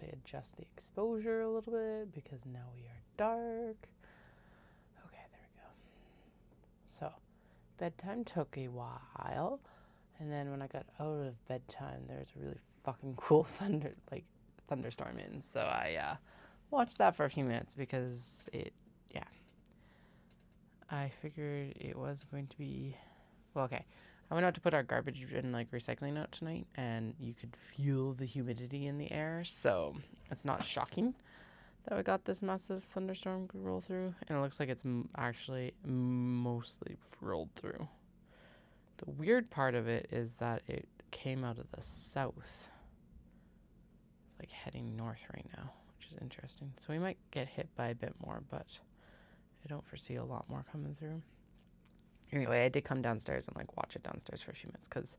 actually adjust the exposure a little bit because now we are dark. Okay, there we go. So, bedtime took a while, and then when I got out of bedtime, there was a really fucking cool thunderstorm in. So I watched that for a few minutes because I figured it was going to be, well, okay. I went out to put our garbage and recycling out tonight, and you could feel the humidity in the air, so it's not shocking that we got this massive thunderstorm roll through, and it looks like it's actually mostly rolled through. The weird part of it is that it came out of the south. It's heading north right now, which is interesting. So we might get hit by a bit more, but I don't foresee a lot more coming through. Anyway, I did come downstairs and watch it downstairs for a few minutes because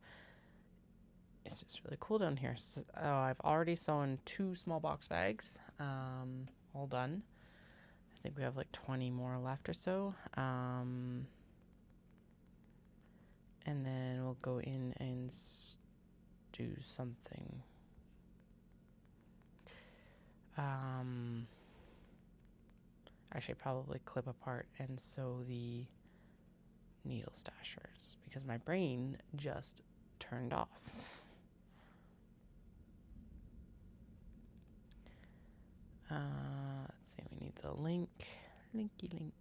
it's just really cool down here. So, I've already sewn 2 small box bags, all done. I think we have 20 more left or so. And then we'll go in and do something. Actually, probably clip apart and sew the needle stashers because my brain just turned off. Let's see, we need the linky link.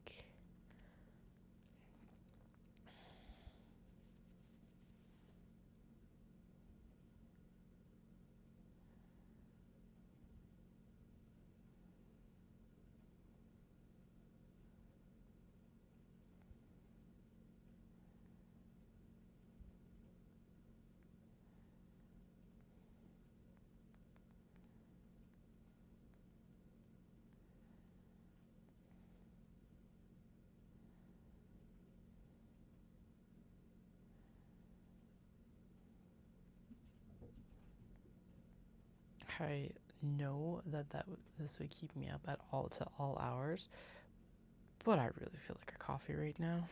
I know that this would keep me up at all hours, but I really feel like a coffee right now.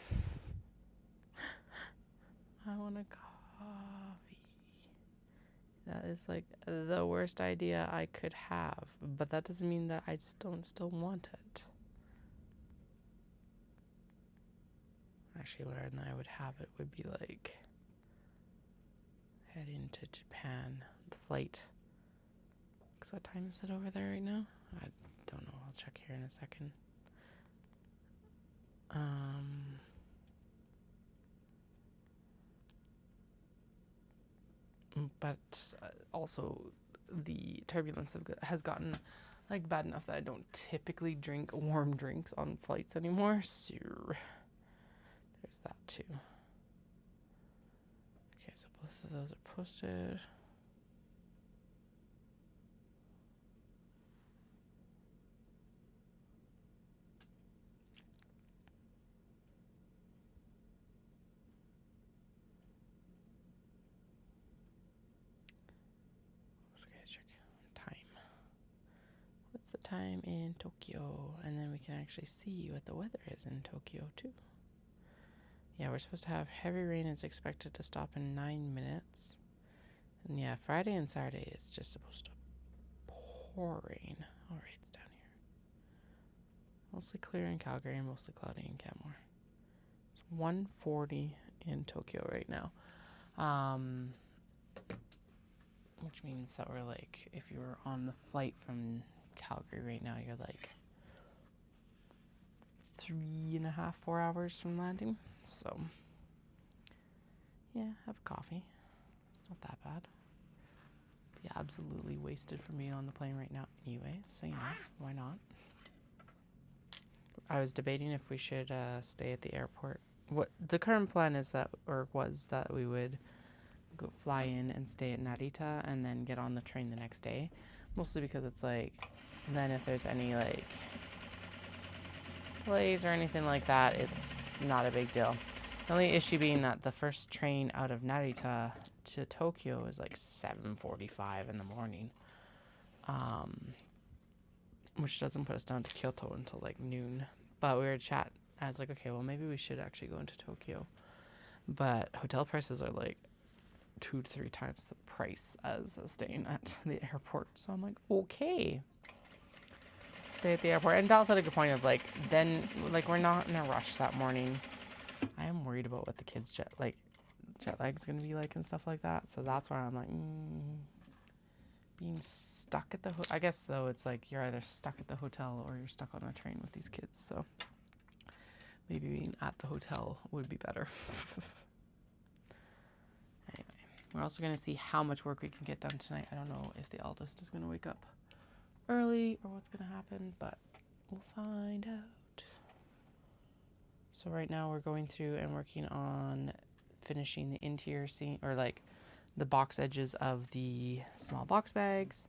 I want a coffee. That is the worst idea I could have, but that doesn't mean that I don't still want it. Actually, where I would have it would be heading to Japan, the flight. So what time is it over there right now? I don't know. I'll check here in a second. But also the turbulence has gotten bad enough that I don't typically drink warm drinks on flights anymore. So there's that too. Okay, so both of those are posted. Time in Tokyo, and then we can actually see what the weather is in Tokyo too. Yeah, we're supposed to have heavy rain. Is expected to stop in 9 minutes, and yeah, Friday and Saturday it's just supposed to pour rain. All right, it's down here. Mostly clear in Calgary and mostly cloudy in Canmore. It's 1:40 in Tokyo right now, which means that we're if you were on the flight from Calgary right now, you're 3.5, 4 hours from landing. So yeah, have a coffee. It's not that bad. Be absolutely wasted from being on the plane right now anyway, so why not? I was debating if we should stay at the airport. What the current plan is was that we would go fly in and stay at Narita and then get on the train the next day. Mostly because it's then if there's any delays or anything like that, it's not a big deal. The only issue being that the first train out of Narita to Tokyo is 7:45 in the morning, which doesn't put us down to Kyoto until noon. But we were chat. I was okay, well maybe we should actually go into Tokyo. But hotel prices are 2 to 3 times the price as staying at the airport. So I'm like, okay, stay at the airport. And Dallas had a good point of like, then like we're not in a rush that morning. I am worried about what the kids jet lag's gonna be like and stuff like that. So that's why I'm like, being stuck at the I guess though it's like you're either stuck at the hotel or you're stuck on a train with these kids. So maybe being at the hotel would be better. Anyway, we're also going to see how much work we can get done tonight. I don't know if the eldest is going to wake up early or what's going to happen, but we'll find out. So right now we're going through and working on finishing the interior scene, or like the box edges of the small box bags.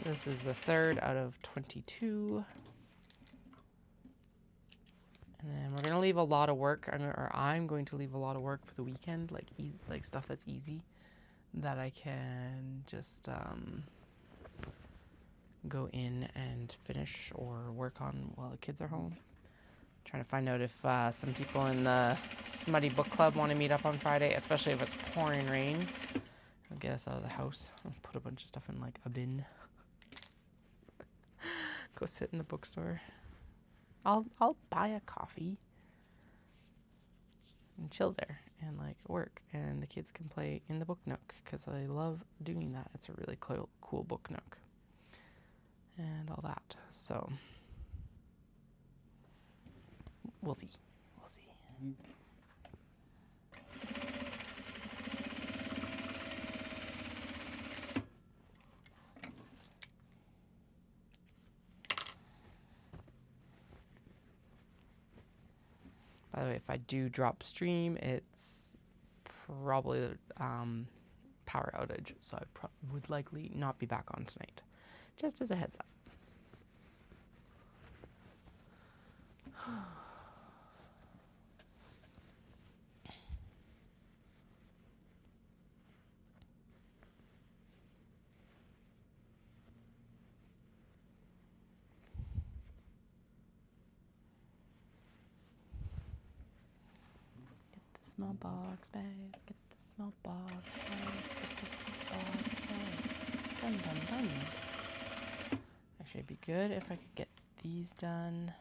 This is the 3rd out of 22. And then we're going to leave a lot of work, I'm going to leave a lot of work for the weekend, like stuff that's easy that I can just go in and finish or work on while the kids are home. Trying to find out if some people in the Smutty Book Club want to meet up on Friday, especially if it's pouring rain. It'll get us out of the house. I'll put a bunch of stuff in like a bin. Go sit in the bookstore. I'll buy a coffee and chill there and like work, and the kids can play in the book nook because I love doing that. It's a really cool book nook and all that. So we'll see. By the way, if I do drop stream, it's probably power outage, so I would likely not be back on tonight. Just as a heads up. Small box bags, get the small box bags, get the small box bags. Done, done, done. Actually, it'd be good if I could get these done.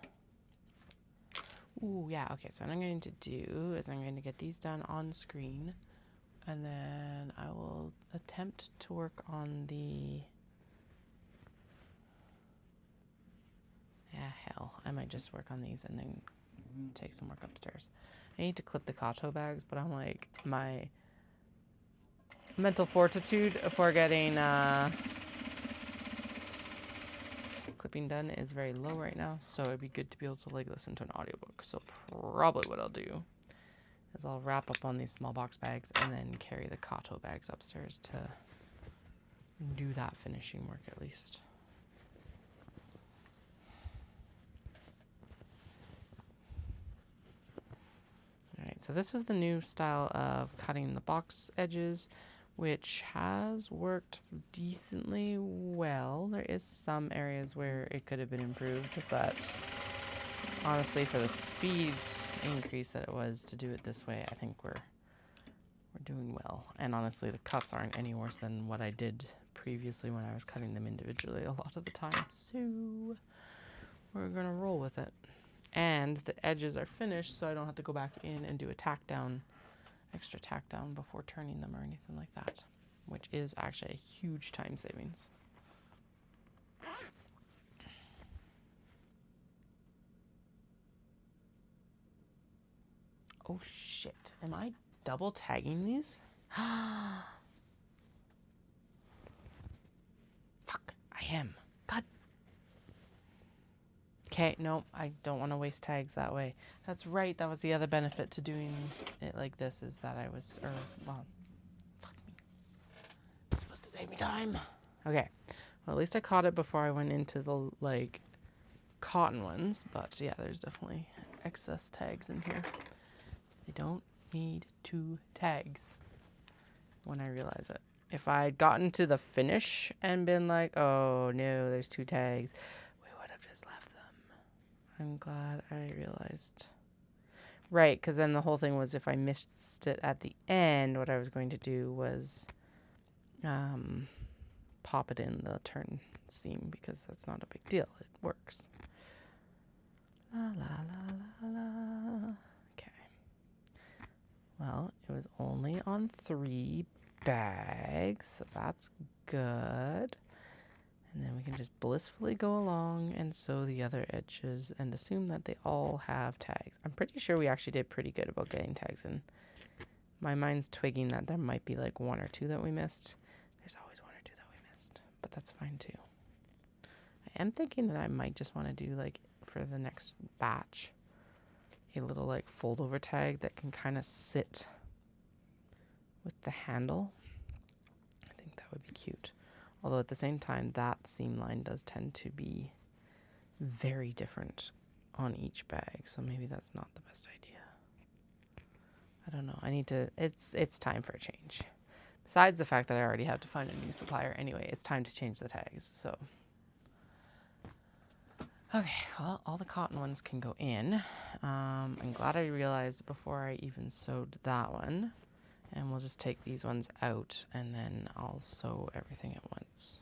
Ooh, yeah, okay, so what I'm going to do is I'm going to get these done on screen, and then I will attempt to work on the... Yeah, hell, I might just work on these and then take some work upstairs. I need to clip the Kato bags, but I'm like, my mental fortitude for getting clipping done is very low right now, so it'd be good to be able to like listen to an audiobook. So probably what I'll do is I'll wrap up on these small box bags and then carry the Kato bags upstairs to do that finishing work at least. Alright, so this was the new style of cutting the box edges, which has worked decently well. There is some areas where it could have been improved, but honestly, for the speed increase that it was to do it this way, I think we're doing well. And honestly, the cuts aren't any worse than what I did previously when I was cutting them individually a lot of the time. So we're gonna roll with it. And the edges are finished, so I don't have to go back in and do a tack down, extra tack down before turning them or anything like that, which is actually a huge time savings. Oh shit, am I double tagging these? Fuck, I am. God. Okay, no, I don't want to waste tags that way. That's right, that was the other benefit to doing it like this, is that I was, well, fuck me. It's supposed to save me time. Okay, well, at least I caught it before I went into the, like, cotton ones, but yeah, there's definitely excess tags in here. I don't need 2 tags when I realize it. If I'd gotten to the finish and been like, oh no, there's 2 tags, we would have just left them. I'm glad I realized. Right, because then the whole thing was if I missed it at the end, what I was going to do was pop it in the turn seam because that's not a big deal. It works. La la la la la. Okay. Well, it was only on 3 bags, so that's good. And then we can just blissfully go along and sew the other edges and assume that they all have tags. I'm pretty sure we actually did pretty good about getting tags in. My mind's twigging that there might be like 1 or 2 that we missed. There's always 1 or 2 that we missed, but that's fine too. I am thinking that I might just want to do like for the next batch a little like fold over tag that can kind of sit with the handle. I think that would be cute. Although at the same time, that seam line does tend to be very different on each bag. So maybe that's not the best idea. I don't know. I need to, it's time for a change. Besides the fact that I already have to find a new supplier anyway, it's time to change the tags. So, okay, well, all the cotton ones can go in. I'm glad I realized before I even sewed that one. And we'll just take these ones out and then I'll sew everything at once.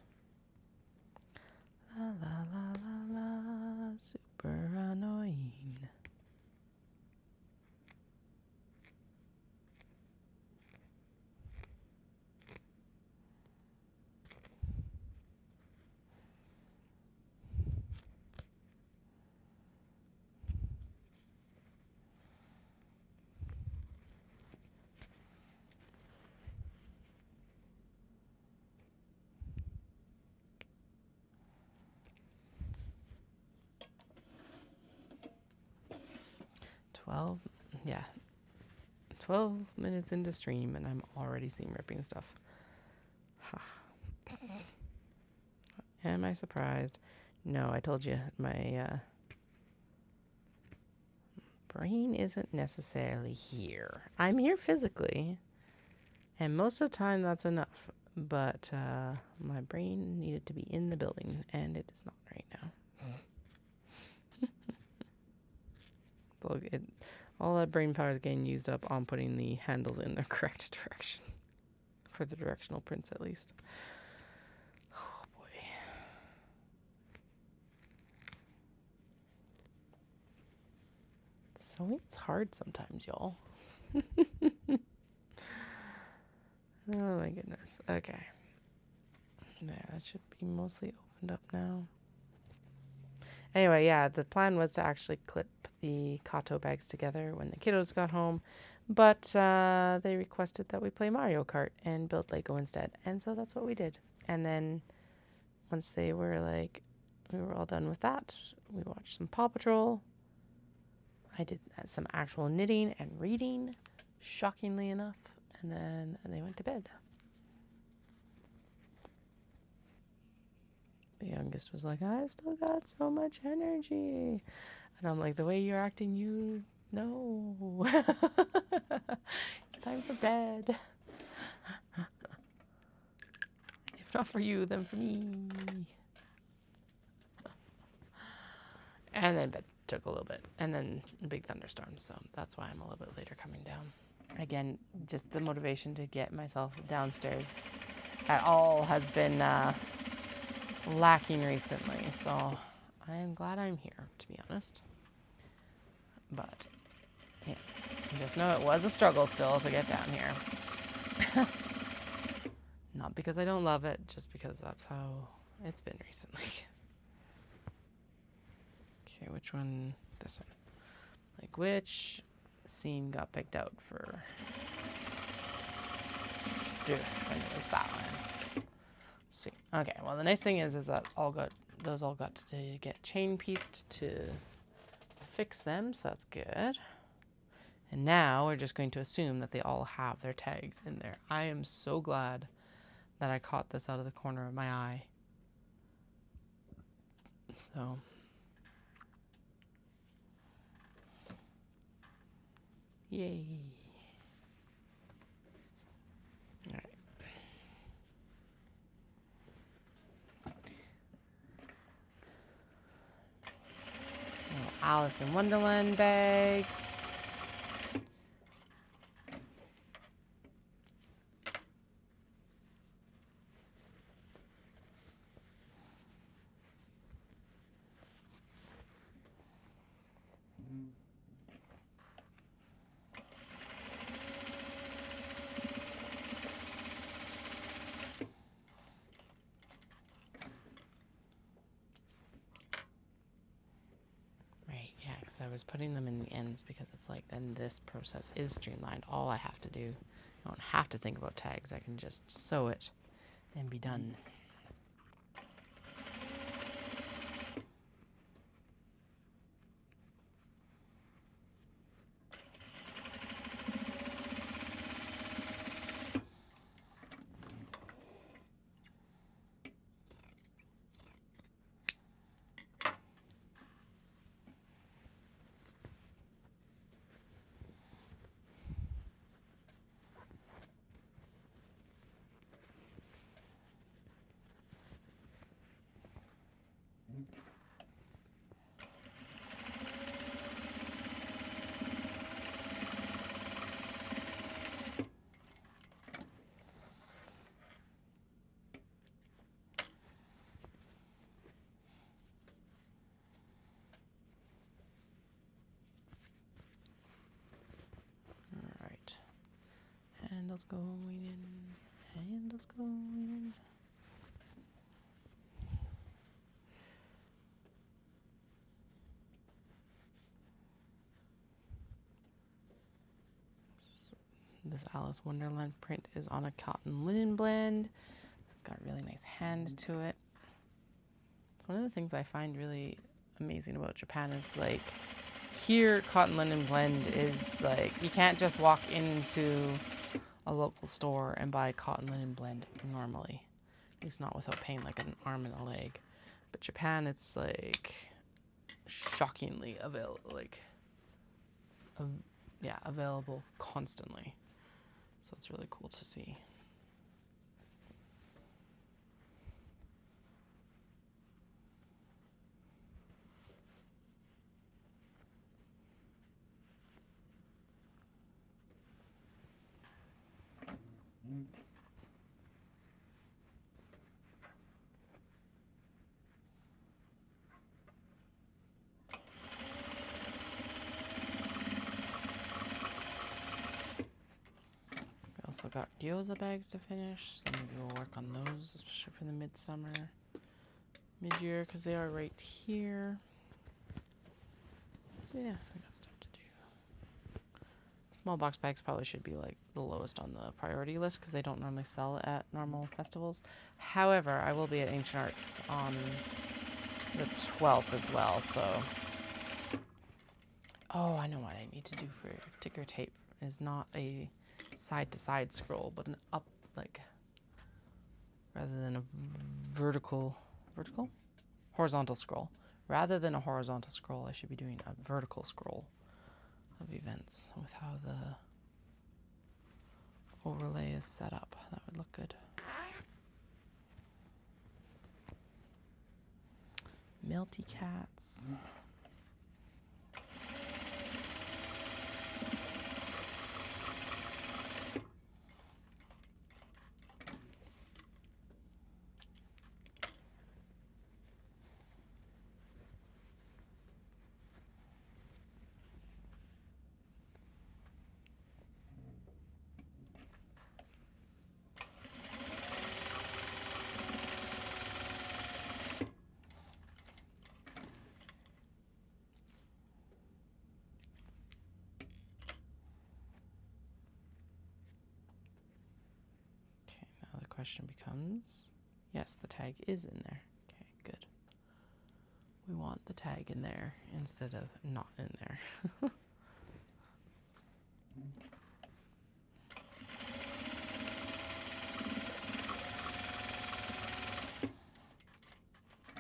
La la la la la, super annoying. Yeah, 12 minutes into stream and I'm already seam ripping stuff. Am I surprised? No, I told you my brain isn't necessarily here. I'm here physically, and most of the time that's enough. But my brain needed to be in the building, and it is not right now. So all that brain power is getting used up on putting the handles in the correct direction. For the directional prints, at least. Oh, boy. Sewing's hard sometimes, y'all. Oh, my goodness. Okay. There, that should be mostly opened up now. Anyway, yeah, the plan was to actually clip the Kato bags together when the kiddos got home, but they requested that we play Mario Kart and build Lego instead, and so that's what we did. And then once they were like, we were all done with that, we watched some Paw Patrol. I did some actual knitting and reading, shockingly enough, and then they went to bed. The youngest was like, I've still got so much energy. And I'm like, the way you're acting, you know. It's time for bed. If not for you, then for me. And then bed took a little bit. And then a big thunderstorm. So that's why I'm a little bit later coming down. Again, just the motivation to get myself downstairs at all has been lacking recently, so I am glad I'm here, to be honest. But yeah, just know it was a struggle still to get down here. Not because I don't love it, just because that's how it's been recently. Okay, which one? This one. Like, which scene got picked out for? And it was that one. Sweet. Okay, well the nice thing is that those all got to get chain pieced to fix them, so that's good. And now we're just going to assume that they all have their tags in there. I am so glad that I caught this out of the corner of my eye. So yay. Alice in Wonderland bags. because I was putting them in the ends because it's like then this process is streamlined. All I have to do, I don't have to think about tags. I can just sew it and be done. Handles going in, handles going in. This Alice Wonderland print is on a cotton linen blend. It's got a really nice hand to it. It's one of the things I find really amazing about Japan is like here cotton linen blend is like you can't just walk into a local store and buy cotton linen blend normally, at least not without paying like an arm and a leg. But Japan, it's like shockingly available constantly. So it's really cool to see. Also got gyoza bags to finish, so maybe we'll work on those, especially for the midsummer, mid-year, because they are right here. Yeah, I got stuff to do. Small box bags probably should be like the lowest on the priority list because they don't normally sell at normal festivals. However, I will be at Ancient Arts on the 12th as well, so... Oh, I know what I need to do for ticker tape is not a side-to-side scroll, but an up, like, rather than a horizontal scroll. Rather than a horizontal scroll, I should be doing a vertical scroll of events with how the overlay is set up. That would look good. Melty cats. Question becomes, yes, the tag is in there. Okay, good. We want the tag in there instead of not in there.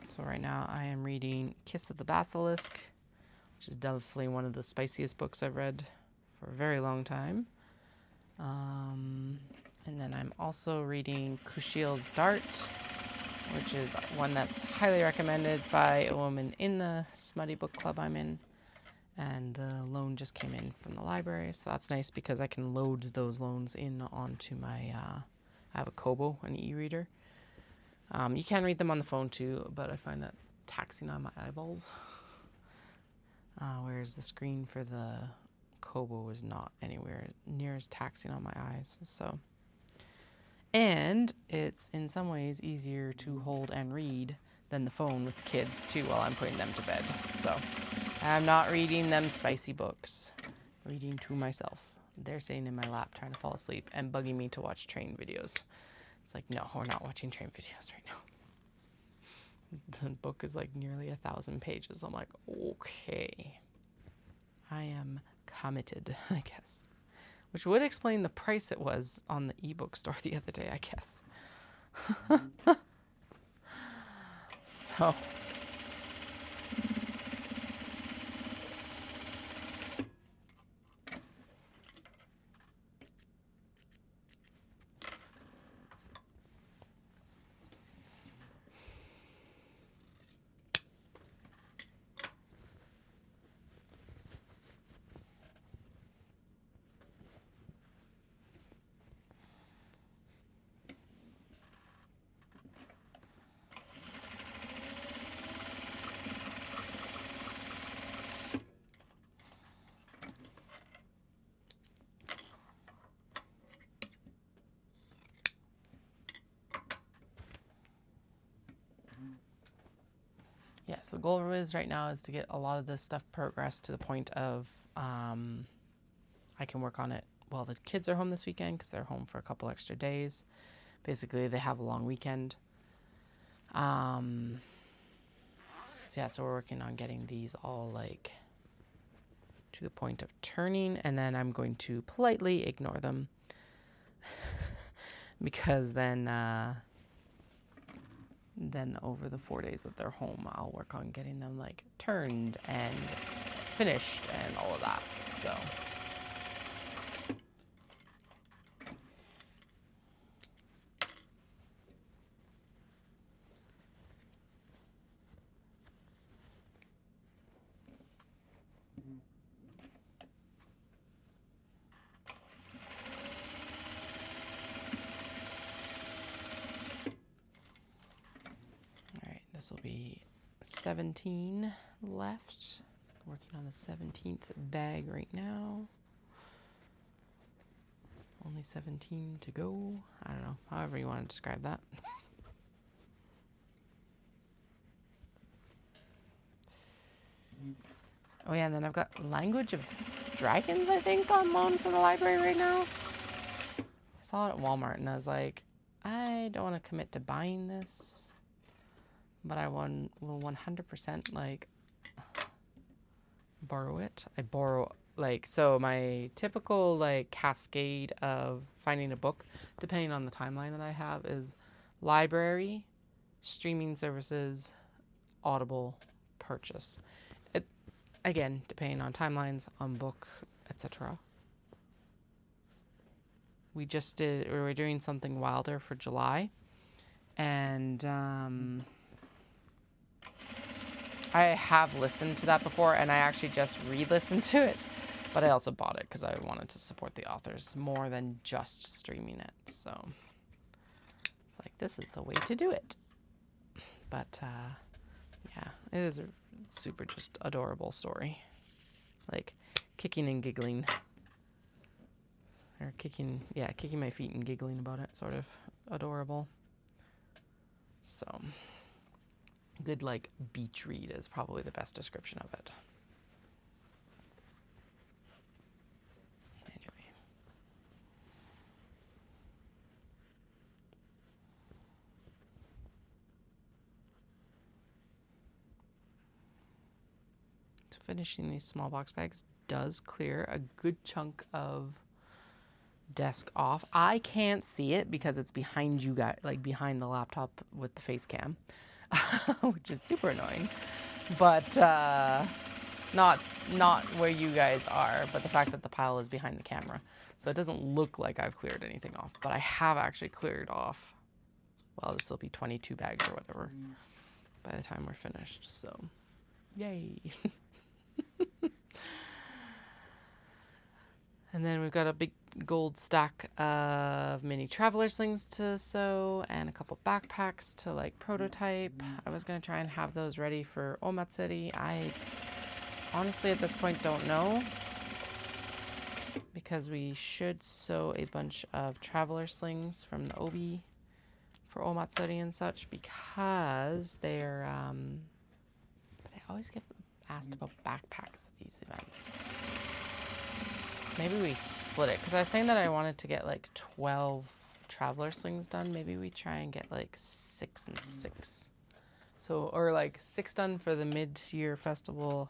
So right now I am reading Kiss of the Basilisk, which is definitely one of the spiciest books I've read for a very long time. And then I'm also reading Kushiel's Dart, which is one that's highly recommended by a woman in the smutty book club I'm in. And the loan just came in from the library, so that's nice because I can load those loans in onto my, I have a Kobo, an e-reader. You can read them on the phone too, but I find that taxing on my eyeballs. Whereas the screen for the Kobo is not anywhere near as taxing on my eyes, so... And it's in some ways easier to hold and read than the phone with the kids too while I'm putting them to bed. So I'm not reading them spicy books. I'm reading to myself. They're sitting in my lap trying to fall asleep and bugging me to watch train videos. It's like, no, we're not watching train videos right now. The book is like nearly 1,000 pages. I'm like, okay. I am committed, I guess. Which would explain the price it was on the ebook store the other day, I guess. So... Yes, the goal is right now is to get a lot of this stuff progressed to the point of I can work on it while the kids are home this weekend because they're home for a couple extra days. Basically, they have a long weekend. So yeah, so we're working on getting these all like to the point of turning, and then I'm going to politely ignore them because then over the 4 days that they're home, I'll work on getting them like turned and finished and all of that. So this will be 17 left. Working on the 17th bag right now. Only 17 to go. I don't know, however you want to describe that. Oh yeah, and then I've got Language of Dragons, I think, on loan from the library right now. I saw it at Walmart and I was like, I don't want to commit to buying this, but I will 100% like borrow it. I borrow like, so my typical like cascade of finding a book, depending on the timeline that I have, is library, streaming services, Audible, purchase. It, again, depending on timelines, on book, etc. We were doing something Wilder for July, and I have listened to that before, and I actually just re-listened to it, but I also bought it because I wanted to support the authors more than just streaming it. So it's like, this is the way to do it. But yeah, it is a super just adorable story. Like kicking and giggling. Or kicking my feet and giggling about it, sort of adorable. So good like beach read is probably the best description of it. Anyway. So finishing these small box bags does clear a good chunk of desk off. I can't see it because it's behind you guys, like behind the laptop with the face cam. Which is super annoying, but not where you guys are, but the fact that the pile is behind the camera, so it doesn't look like I've cleared anything off, but I have actually cleared off, well, this will be 22 bags or whatever by the time we're finished, so yay. And then we've got a big gold stack of mini traveler slings to sew and a couple backpacks to like prototype. I was going to try and have those ready for Omatsuri. I honestly at this point don't know, because we should sew a bunch of traveler slings from the Obi for Omatsuri and such, because they're but I always get asked about backpacks at these events. So maybe we split it. Because I was saying that I wanted to get like 12 traveler slings done. Maybe we try and get like 6 and 6. So, or like 6 done for the mid-year festival,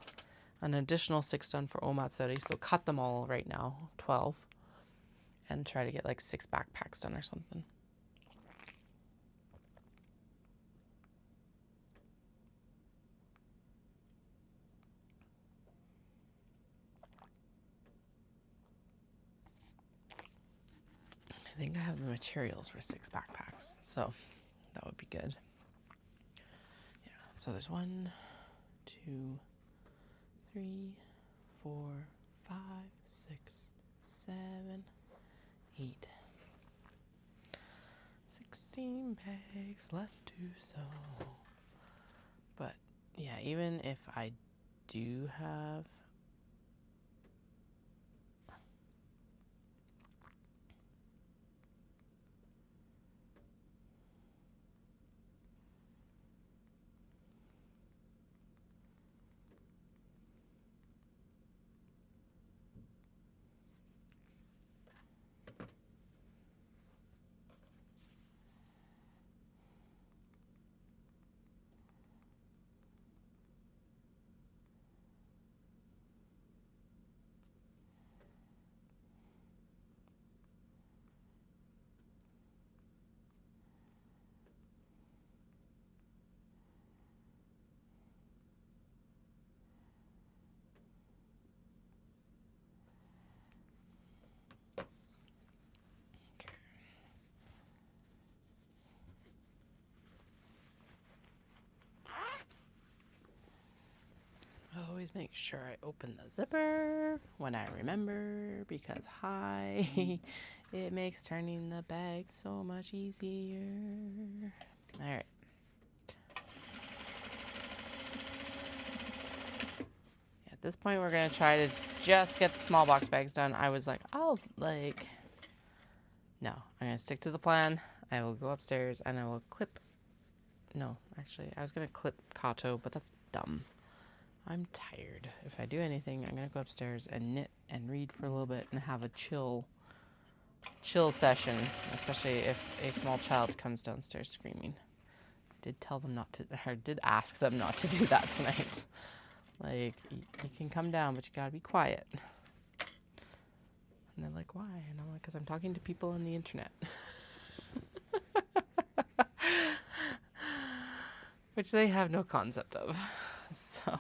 an additional 6 done for Omatsuri. So cut them all right now, 12. And try to get like 6 backpacks done or something. I think I have the materials for 6 backpacks, so that would be good. Yeah, so there's 1, 2, 3, 4, 5, 6, 7, 8. 16 bags left to sew. But yeah, even if I do have always make sure I open the zipper when I remember, because it makes turning the bag so much easier. All right. At this point, we're going to try to just get the small box bags done. I was like, no, I'm going to stick to the plan. I will go upstairs and I will clip. No, actually, I was going to clip Kato, but that's dumb. I'm tired. If I do anything, I'm going to go upstairs and knit and read for a little bit and have a chill session, especially if a small child comes downstairs screaming. I did tell them not to, or did ask them not to do that tonight. Like, you can come down, but you gotta be quiet. And they're like, why? And I'm like, because I'm talking to people on the internet. Which they have no concept of. So...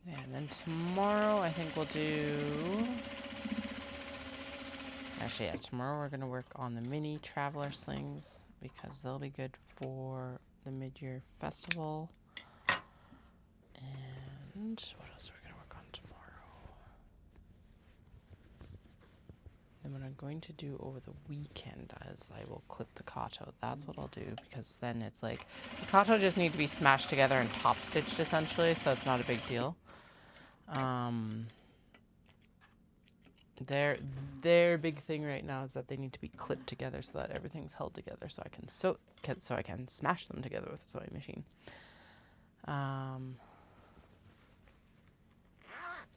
Yeah, and then tomorrow I think we'll do... Actually, yeah, tomorrow we're going to work on the mini traveler slings because they'll be good for the mid-year festival. And what else are we going to work on tomorrow? Then what I'm going to do over the weekend is I will clip the kato. That's what I'll do, because then it's like, the kato just need to be smashed together and top stitched essentially, so it's not a big deal. Their big thing right now is that they need to be clipped together so that everything's held together, so I can smash them together with a sewing machine.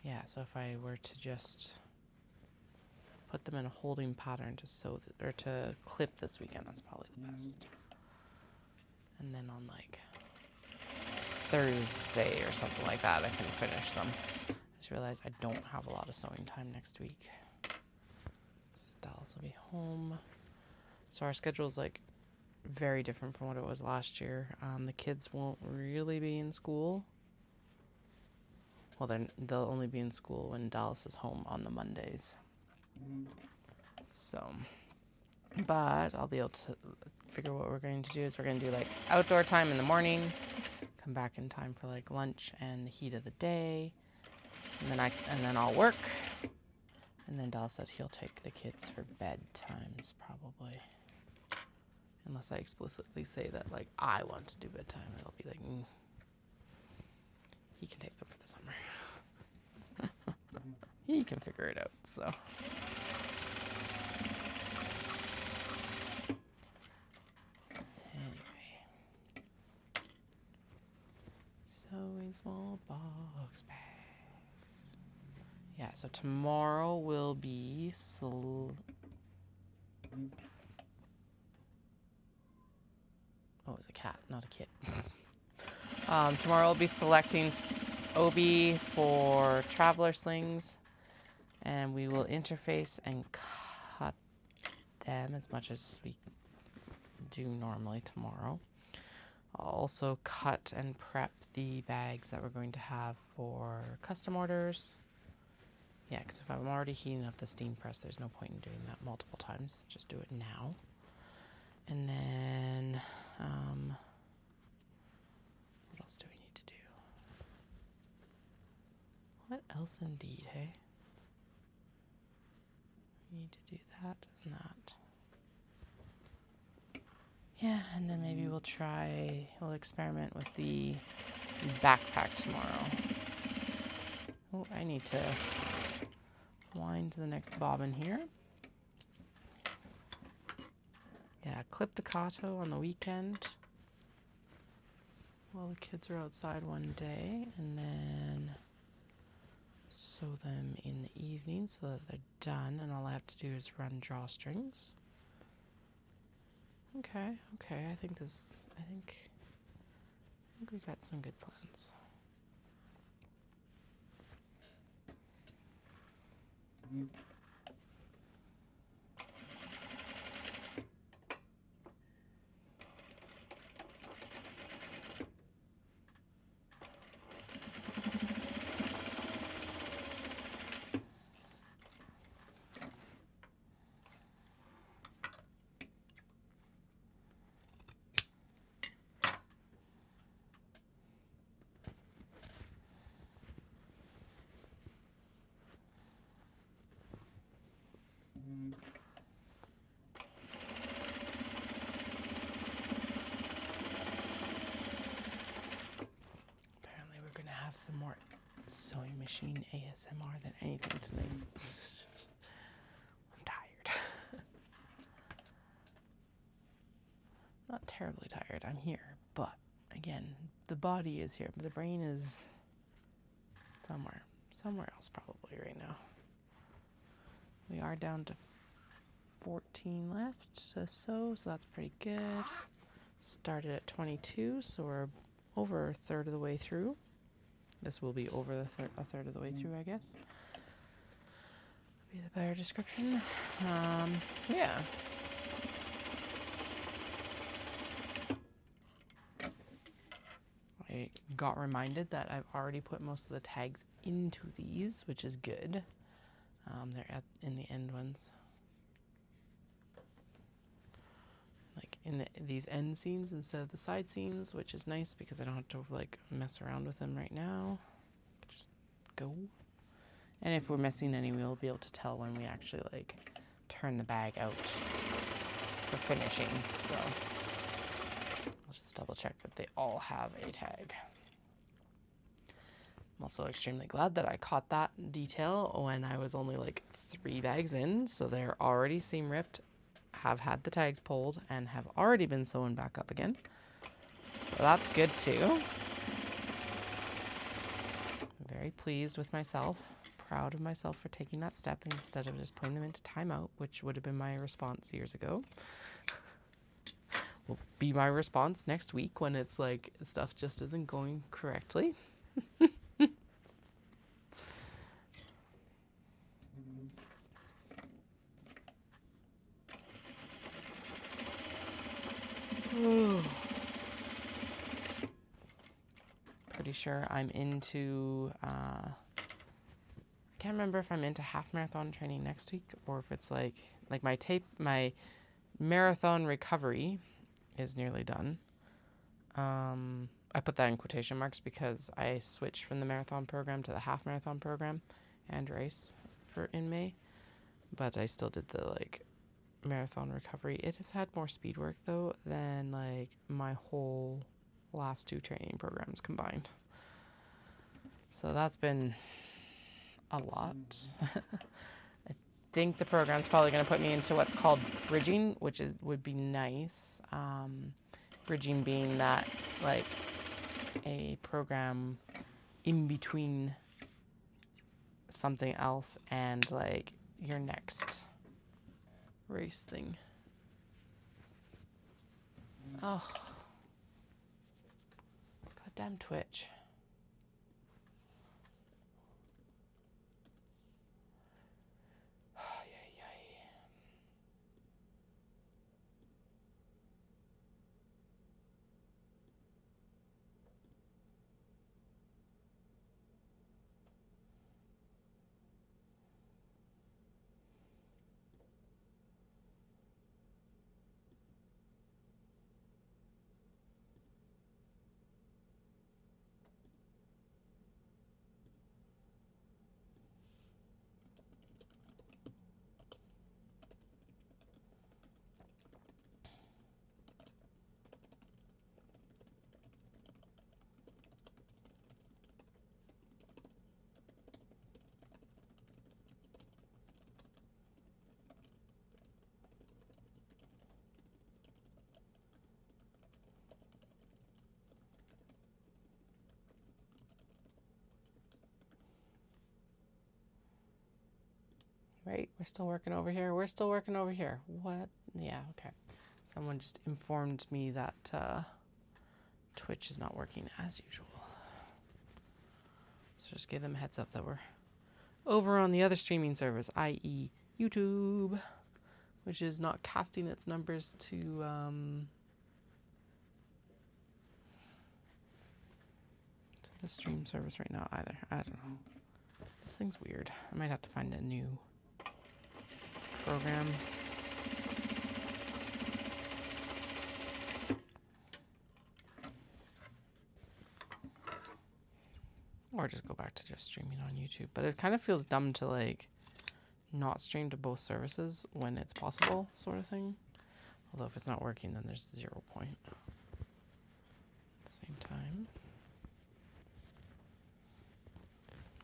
Yeah, so if I were to just put them in a holding pattern to sew or to clip this weekend, that's probably the best. And then on like Thursday or something like that, I can finish them. I just realized I don't have a lot of sewing time next week. Dallas will be home. So our schedule is like very different from what it was last year. The kids won't really be in school. Well, they'll only be in school when Dallas is home on the Mondays. So, but I'll be able to figure what we're going to do is we're going to do like outdoor time in the morning, come back in time for like lunch and the heat of the day, and then I'll work. And then Dallas said he'll take the kids for bedtimes probably. Unless I explicitly say that like I want to do bedtime, it'll be like he can take them for the summer. He can figure it out, so. Anyway. Sewing small box bags. Yeah, so tomorrow will be oh, it's a cat, not a kid. Tomorrow I'll be selecting OB for traveler slings, and we will interface and cut them as much as we do normally tomorrow. I'll also cut and prep the bags that we're going to have for custom orders. Yeah, because if I'm already heating up the steam press, there's no point in doing that multiple times. Just do it now. And then, what else do we need to do? What else indeed, hey? We need to do that and that. Yeah, and then maybe we'll experiment with the backpack tomorrow. Oh, I need to wind to the next bobbin here. Yeah, clip the kato on the weekend while the kids are outside one day, and then sew them in the evening so that they're done, and all I have to do is run drawstrings. Okay, I think we got some good plans. Apparently we're gonna have some more sewing machine ASMR than anything tonight. I'm tired. Not terribly tired, I'm here, but again, the body is here, but the brain is somewhere else probably right now. We are down to 14 left to sew, so that's pretty good. Started at 22, so we're over a third of the way through. This will be over a third of the way through, I guess. Be the better description. Yeah. I got reminded that I've already put most of the tags into these, which is good. They're in the end ones. Like in these end seams instead of the side seams, which is nice because I don't have to like mess around with them right now. Just go. And if we're missing any, we'll be able to tell when we actually like turn the bag out for finishing. So I'll just double check that they all have a tag. I'm also extremely glad that I caught that detail when I was only like 3 bags in. So they're already seam ripped, have had the tags pulled, and have already been sewn back up again. So that's good too. Very pleased with myself. Proud of myself for taking that step instead of just putting them into timeout, which would have been my response years ago. Will be my response next week when it's like stuff just isn't going correctly. Pretty sure I'm into I can't remember if I'm into half marathon training next week or if it's like my marathon recovery is nearly done. I put that in quotation marks because I switched from the marathon program to the half marathon program and race in May, but I still did the like marathon recovery. It has had more speed work though than like my whole last 2 training programs combined. So that's been a lot. I think the program's probably going to put me into what's called bridging, which would be nice. Bridging being that like a program in between something else and like your next race thing. Oh, goddamn Twitch. Right, we're still working over here. We're still working over here. What? Yeah, okay. Someone just informed me that Twitch is not working as usual. So just give them a heads up that we're over on the other streaming service, i.e. YouTube, which is not casting its numbers to the stream service right now either. I don't know. This thing's weird. I might have to find a new program. Or just go back to just streaming on YouTube. But it kind of feels dumb to like not stream to both services when it's possible, sort of thing. Although if it's not working, then there's 0 point. At the same time.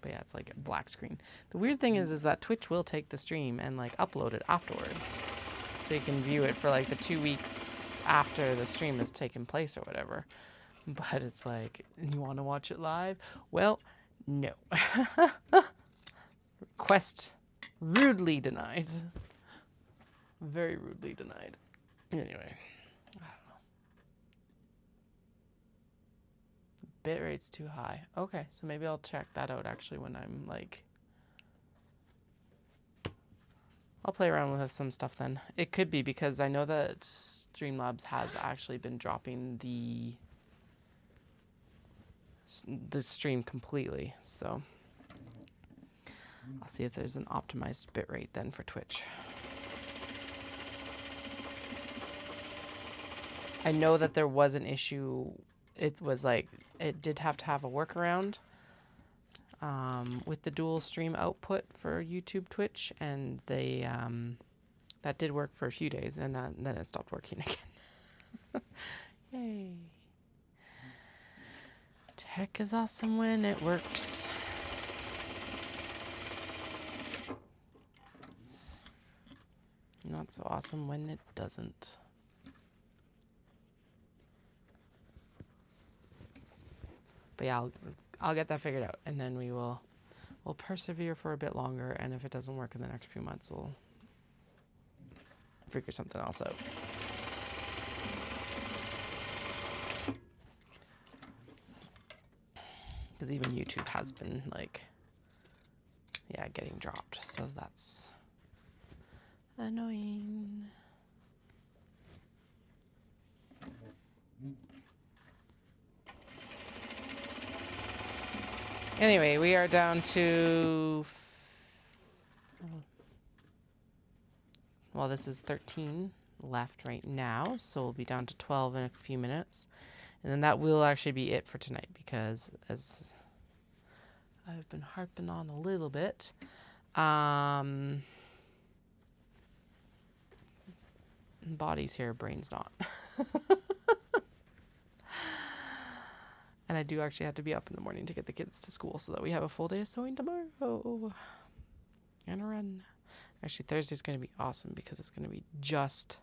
But yeah, it's like a black screen. The weird thing is that Twitch will take the stream and like upload it afterwards. So you can view it for like the 2 weeks after the stream has taken place or whatever. But it's like, you want to watch it live? Well, no. Request rudely denied. Very rudely denied. Anyway, I don't know. Bitrate's too high. Okay, so maybe I'll check that out actually when I'm like... I'll play around with some stuff then. It could be because I know that Streamlabs has actually been dropping the stream completely, so I'll see if there's an optimized bitrate then for Twitch. I know that there was an issue. It was like, it did have to have a workaround with the dual stream output for YouTube Twitch, and they That did work for a few days, and then it stopped working again. Yay. Tech is awesome when it works. Not so awesome when it doesn't. But yeah, I'll get that figured out, and then we'll persevere for a bit longer, and if it doesn't work in the next few months, we'll figure something else out. Because even YouTube has been like, yeah, getting dropped, so that's annoying. Anyway, we are down to, well, this is 13 left right now, so we'll be down to 12 in a few minutes. And then that will actually be it for tonight, because as I've been harping on a little bit, body's here, brain's not. And I do actually have to be up in the morning to get the kids to school so that we have a full day of sewing tomorrow. And a run. Actually, Thursday's going to be awesome because it's going to be just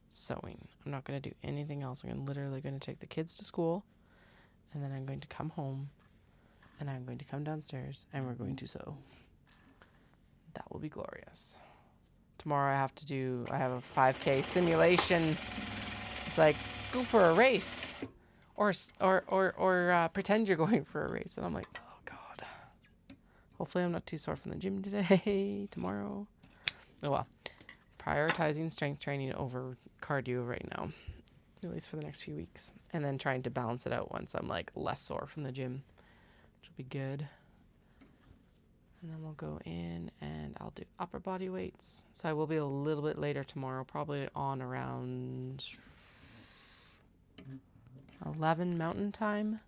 sewing. I'm not going to do anything else. I'm literally going to take the kids to school, and then I'm going to come home, and I'm going to come downstairs, and we're going to sew. That will be glorious. Tomorrow I have a 5K simulation. It's like, go for a race. Or pretend you're going for a race. And I'm like, oh God. Hopefully I'm not too sore from the gym today, tomorrow. Oh well. Prioritizing strength training over cardio right now. At least for the next few weeks. And then trying to balance it out once I'm like less sore from the gym. Which will be good. And then we'll go in and I'll do upper body weights. So I will be a little bit later tomorrow. Probably on around 11 Mountain Time.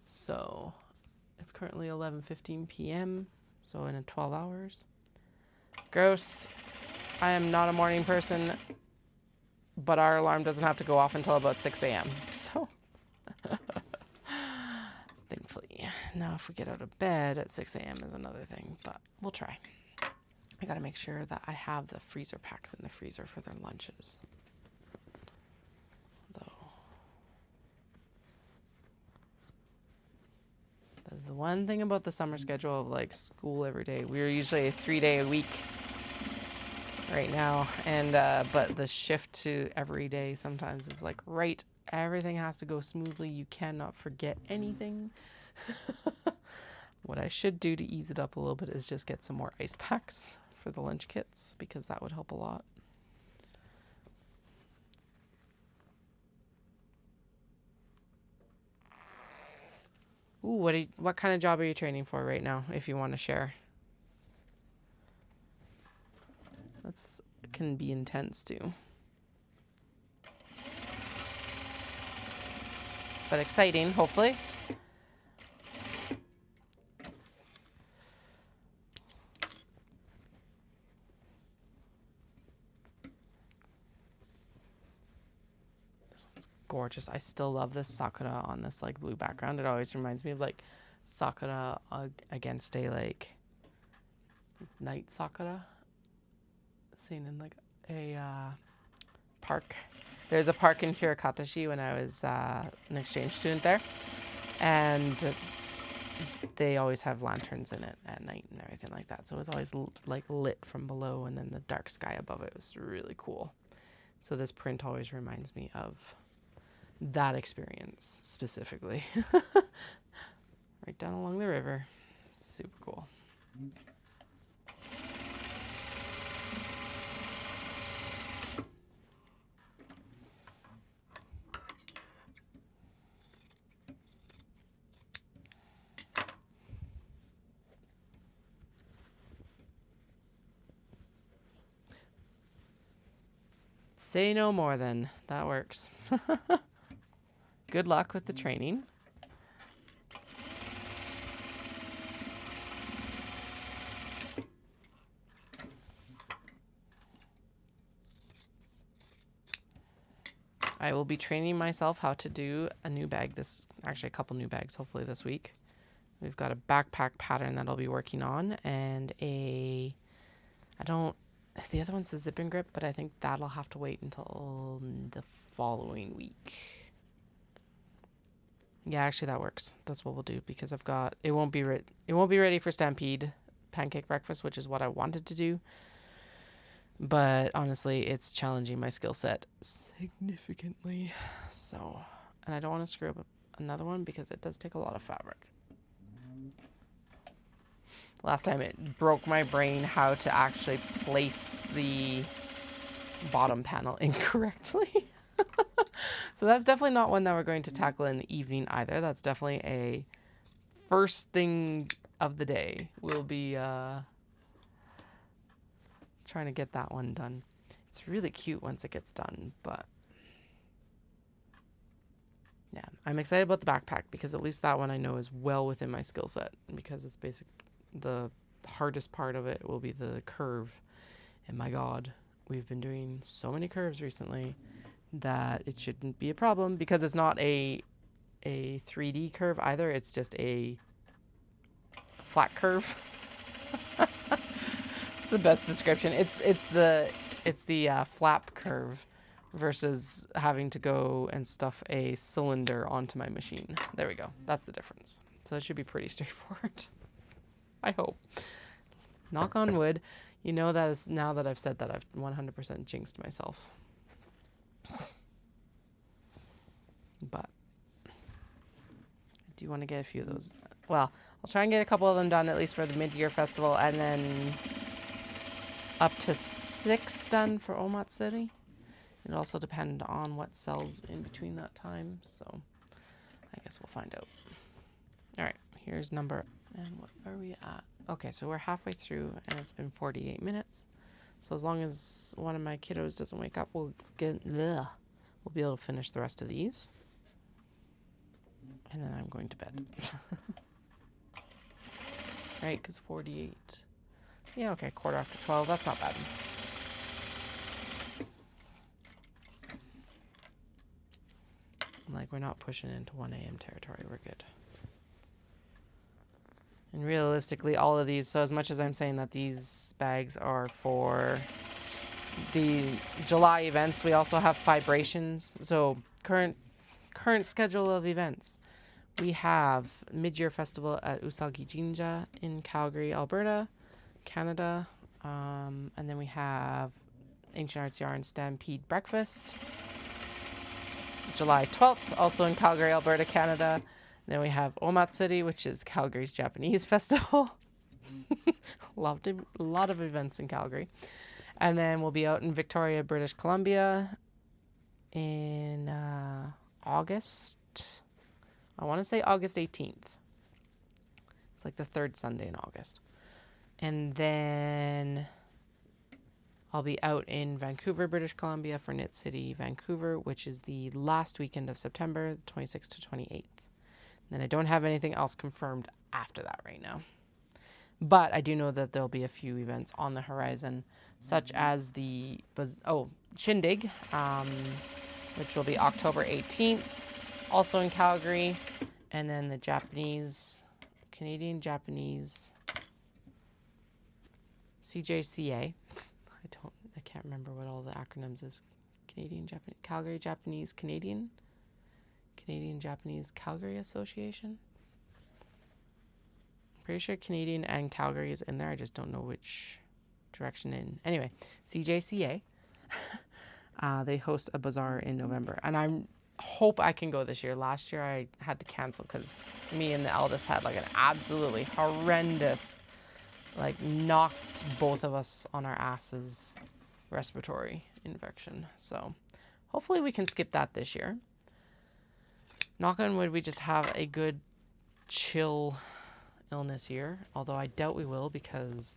So it's currently 11:15 p.m. So in 12 hours. Gross. I am not a morning person, but our alarm doesn't have to go off until about 6 a.m. So thankfully. Now if we get out of bed at 6 a.m. is another thing, but we'll try. I gotta make sure that I have the freezer packs in the freezer for their lunches. That's the one thing about the summer schedule of like school every day. We're usually a 3-day a week right now, and but the shift to every day sometimes is like, right, everything has to go smoothly. You cannot forget anything. What I should do to ease it up a little bit is just get some more ice packs for the lunch kits, because that would help a lot. Ooh, what kind of job are you training for right now, if you want to share? That's can be intense too. But exciting, hopefully. Gorgeous. I still love this sakura on this like blue background. It always reminds me of like sakura against a like night sakura seen in like a park. There's a park in Hirakatashi when I was an exchange student there, and they always have lanterns in it at night and everything like that. So it was always like lit from below, and then the dark sky above it was really cool. So this print always reminds me of that experience specifically. Right down along the river. Super cool. Say no more then. That works. Good luck with the training. I will be training myself how to do a new bag actually a couple new bags, hopefully this week. We've got a backpack pattern that I'll be working on, and the other one's the zip and grip, but I think that'll have to wait until the following week. Yeah, actually that works. That's what we'll do, because it won't be ready for Stampede pancake breakfast, which is what I wanted to do. But honestly, it's challenging my skill set significantly. So, and I don't want to screw up another one because it does take a lot of fabric. Last time it broke my brain how to actually place the bottom panel incorrectly. So that's definitely not one that we're going to tackle in the evening either. That's definitely a first thing of the day. We'll be trying to get that one done. It's really cute once it gets done, but yeah, I'm excited about the backpack because at least that one I know is well within my skill set, because it's the hardest part of it will be the curve. And my God, we've been doing so many curves recently that it shouldn't be a problem, because it's not a 3D curve either. It's just a flat curve. It's the best description. It's the flap curve versus having to go and stuff a cylinder onto my machine. There we go. That's the difference. So it should be pretty straightforward. I hope. Knock on wood. You know, that is, now that I've said that, I've 100% jinxed myself. But I do want to get a few of those. Well, I'll try and get a couple of them done, at least for the mid-year festival, and then up to 6 done for Omatsuri. It'll also depend on what sells in between that time, so I guess we'll find out. All right, here's number, and what are we at? Okay, so we're halfway through, and it's been 48 minutes. So as long as one of my kiddos doesn't wake up, we'll be able to finish the rest of these. And then I'm going to bed. Right, because 48. Yeah, okay, 12:15. That's not bad. Like, we're not pushing into 1 a.m. territory. We're good. And realistically, all of these, so as much as I'm saying that these bags are for the July events, we also have vibrations. So current schedule of events. We have Mid-Year Festival at Usagi Jinja in Calgary, Alberta, Canada. And then we have Ancient Arts Yarn Stampede Breakfast. July 12th, also in Calgary, Alberta, Canada. And then we have Omatsuri, which is Calgary's Japanese festival. A lot of events in Calgary. And then we'll be out in Victoria, British Columbia in August. I want to say August 18th. It's like the third Sunday in August. And then I'll be out in Vancouver, British Columbia for Knit City, Vancouver, which is the last weekend of September, the 26th to 28th. And then I don't have anything else confirmed after that right now. But I do know that there'll be a few events on the horizon, such as the Shindig, which will be October 18th, also in Calgary, and then the Canadian-Japanese CJCA. I can't remember what all the acronyms is. Calgary Japanese Canadian Japanese Calgary Association. I'm pretty sure Canadian and Calgary is in there. I just don't know which direction in. Anyway, CJCA. They host a bazaar in November, and I hope I can go this year. Last year I had to cancel because me and the eldest had like an absolutely horrendous, like knocked both of us on our asses respiratory infection. So hopefully we can skip that this year. Knock on wood, we just have a good chill illness year, although I doubt we will, because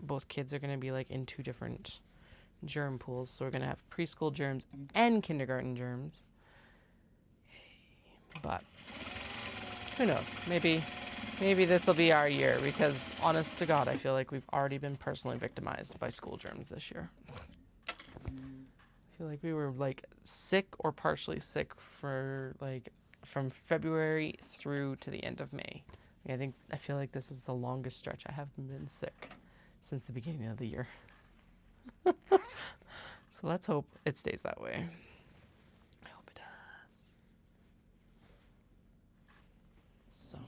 both kids are gonna be like in 2 different germ pools. So we're gonna have preschool germs and kindergarten germs. But who knows? Maybe this will be our year, because honest to God, I feel like we've already been personally victimized by school germs this year. I feel like we were like sick or partially sick for like from February through to the end of May. I feel like this is the longest stretch I haven't been sick since the beginning of the year. So let's hope it stays that way. I hope it does. So.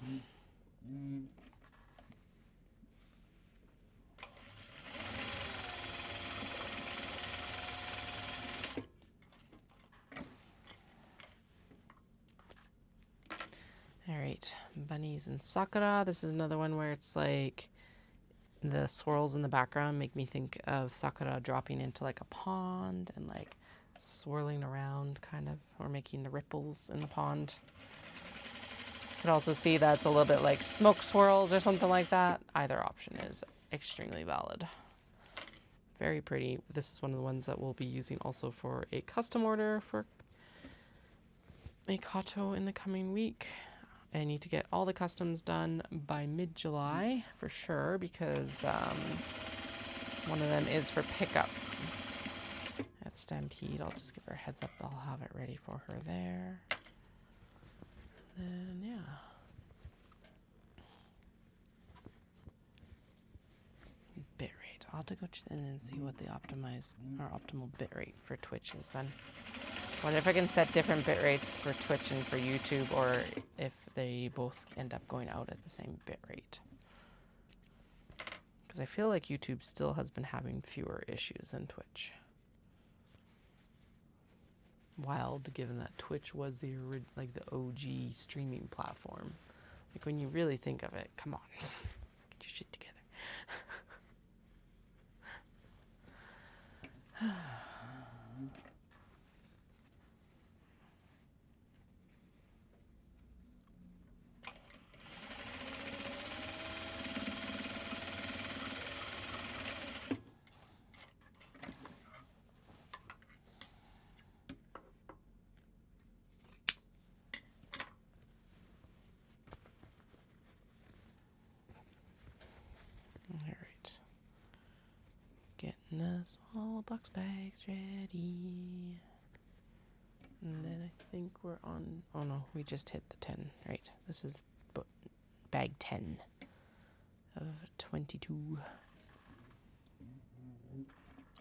All right, bunnies and Sakura. This is another one where it's like the swirls in the background make me think of Sakura dropping into like a pond and like swirling around kind of, or making the ripples in the pond. You can also see that it's a little bit like smoke swirls or something like that. Either option is extremely valid. Very pretty. This is one of the ones that we'll be using also for a custom order for a Kato in the coming week. I need to get all the customs done by mid-July for sure, because one of them is for pickup at Stampede. I'll just give her a heads up. I'll have it ready for her there. Then, yeah. Bitrate. I'll have to go in and see what the optimal bitrate for Twitch is then. Wonder if I can set different bit rates for Twitch and for YouTube, or if they both end up going out at the same bit rate. Because I feel like YouTube still has been having fewer issues than Twitch. Wild, given that Twitch was the OG streaming platform. Like when you really think of it, come on, get your shit together. Getting the small box bags ready. And then I think we're on... Oh no, we just hit the 10. Right, this is bag 10 of 22.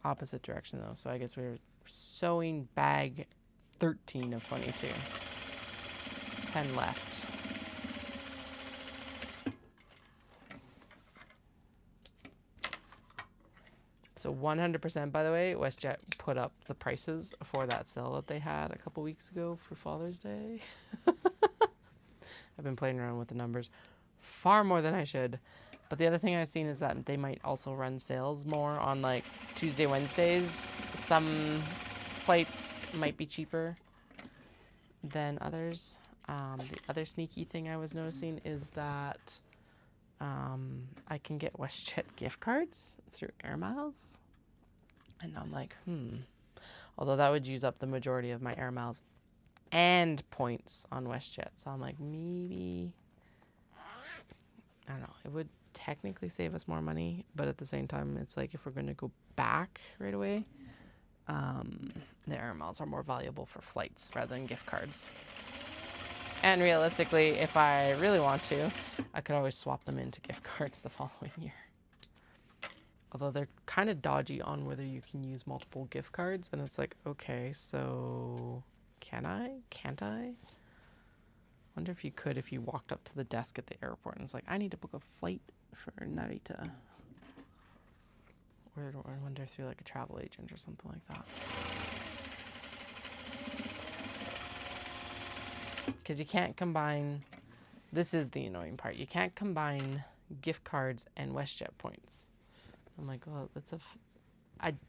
Opposite direction though, so I guess we're sewing bag 13 of 22. 10 left. So 100%, by the way, WestJet put up the prices for that sale that they had a couple weeks ago for Father's Day. I've been playing around with the numbers far more than I should. But the other thing I've seen is that they might also run sales more on like Tuesday, Wednesdays. Some flights might be cheaper than others. The other sneaky thing I was noticing is that I can get WestJet gift cards through Air Miles. And I'm like, Although that would use up the majority of my Air Miles and points on WestJet. So I'm like, maybe, I don't know, it would technically save us more money. But at the same time, it's like if we're going to go back right away, the Air Miles are more valuable for flights rather than gift cards. And realistically, if I really want to, I could always swap them into gift cards the following year. Although they're kind of dodgy on whether you can use multiple gift cards. And it's like, okay, so can I? Can't I? Wonder if you could if you walked up to the desk at the airport and was like, I need to book a flight for Narita. Or I wonder through like a travel agent or something like that. Because you can't combine, this is the annoying part, you can't combine gift cards and WestJet points. I'm like, well, that's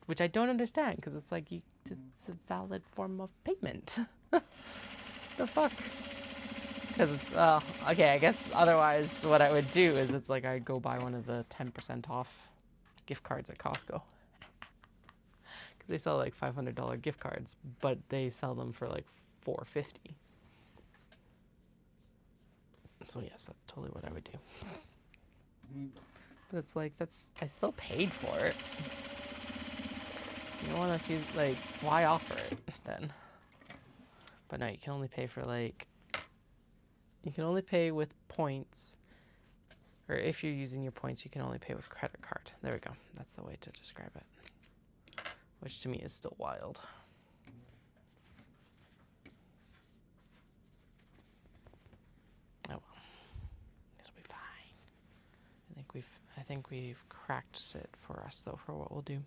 which I don't understand, because it's like, it's a valid form of payment. The fuck? Because, okay, I guess otherwise what I would do is it's like I'd go buy one of the 10% off gift cards at Costco. Because they sell like $500 gift cards, but they sell them for like $4.50. So yes, that's totally what I would do. But it's like, I still paid for it. You don't want to see, like, why offer it then? But no, you can only pay for, like, you can only pay with points. Or if you're using your points, you can only pay with credit card. There we go. That's the way to describe it. Which to me is still wild. Oh well. It'll be fine. I think we've cracked it for us though for what we'll do.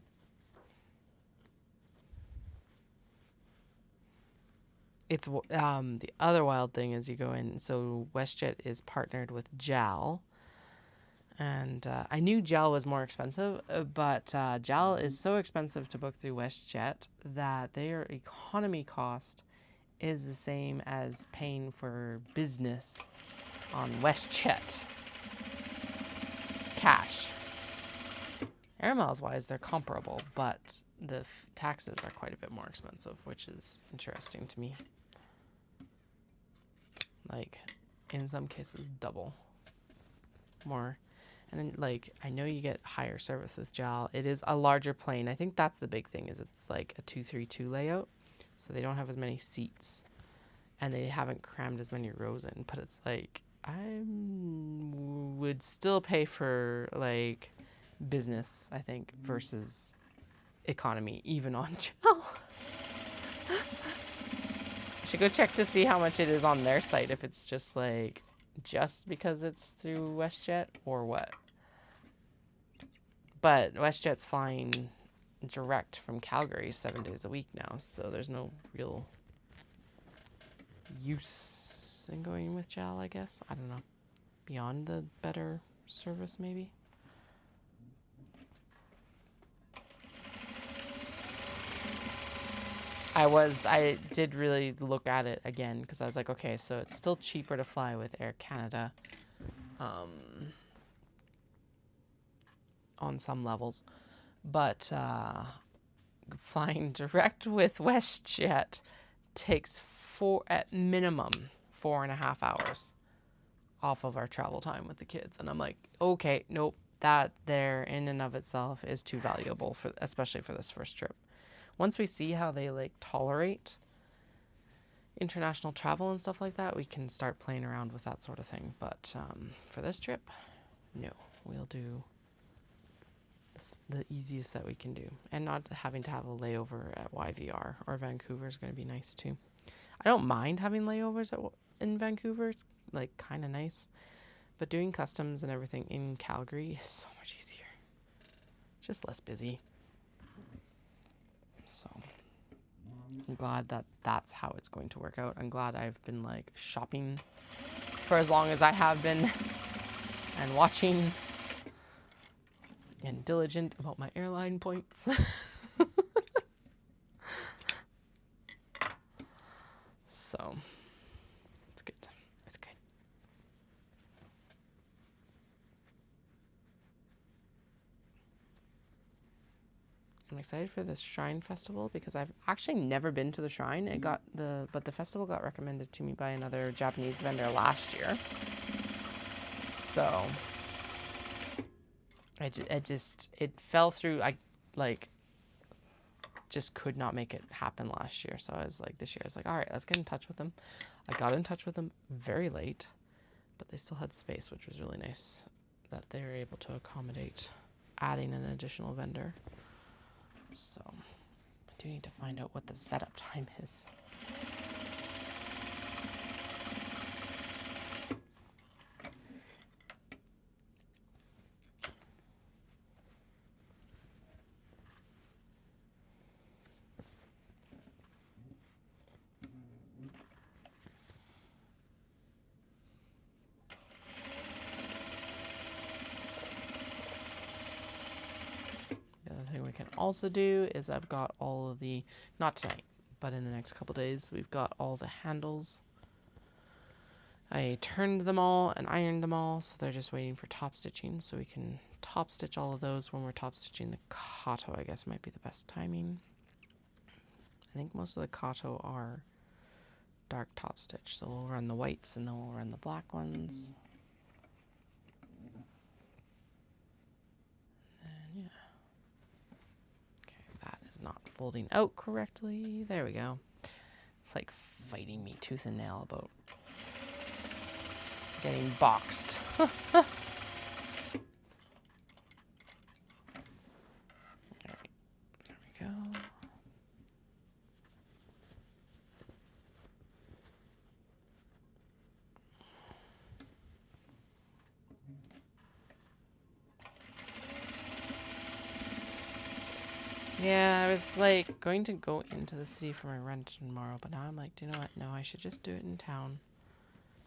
It's the other wild thing is you go in. So WestJet is partnered with JAL, and I knew JAL was more expensive, but JAL is so expensive to book through WestJet that their economy cost is the same as paying for business on WestJet cash. Air miles wise, they're comparable, but the taxes are quite a bit more expensive, which is interesting to me. Like, in some cases, double more. And then, like, I know you get higher service with JAL. It is a larger plane. I think that's the big thing, is it's like a 232 layout. So they don't have as many seats. And they haven't crammed as many rows in. But it's like, I would still pay for, like, business, I think, versus economy, even on JAL. Should go check to see how much it is on their site, if it's just like just because it's through WestJet or what. But WestJet's flying direct from Calgary 7 days a week now, so there's no real use in going with JAL, I guess. I don't know. Beyond the better service, maybe. I did really look at it again because I was like, okay, so it's still cheaper to fly with Air Canada on some levels, but flying direct with WestJet takes at minimum 4.5 hours off of our travel time with the kids. And I'm like, okay, nope, that there in and of itself is too valuable, for especially for this first trip. Once we see how they like tolerate international travel and stuff like that, we can start playing around with that sort of thing. But for this trip, no, we'll do the easiest that we can do. And not having to have a layover at YVR or Vancouver is going to be nice too. I don't mind having layovers in Vancouver. It's like kind of nice. But doing customs and everything in Calgary is so much easier. It's just less busy. So I'm glad that that's how it's going to work out. I'm glad I've been like shopping for as long as I have been and watching and diligent about my airline points. So it's good. It's good. I'm excited for this Shrine Festival because I've actually never been to the Shrine. But the festival got recommended to me by another Japanese vendor last year. So it fell through. I just could not make it happen last year. So I was like, this year I was like, all right, let's get in touch with them. I got in touch with them very late, but they still had space, which was really nice that they were able to accommodate adding an additional vendor. So I do need to find out what the setup time is. Can also do is I've got all of the, not tonight, but in the next couple days, we've got all the handles. I turned them all and ironed them all, so they're just waiting for top stitching, so we can top stitch all of those when we're top stitching the Kato, I guess might be the best timing. I think most of the Kato are dark top stitch, so we'll run the whites and then we'll run the black ones. And yeah. is not folding out correctly. There we go. It's like fighting me tooth and nail about getting boxed. Go. Yeah, I was like going to go into the city for my rent tomorrow, but now I'm like, do you know what? No, I should just do it in town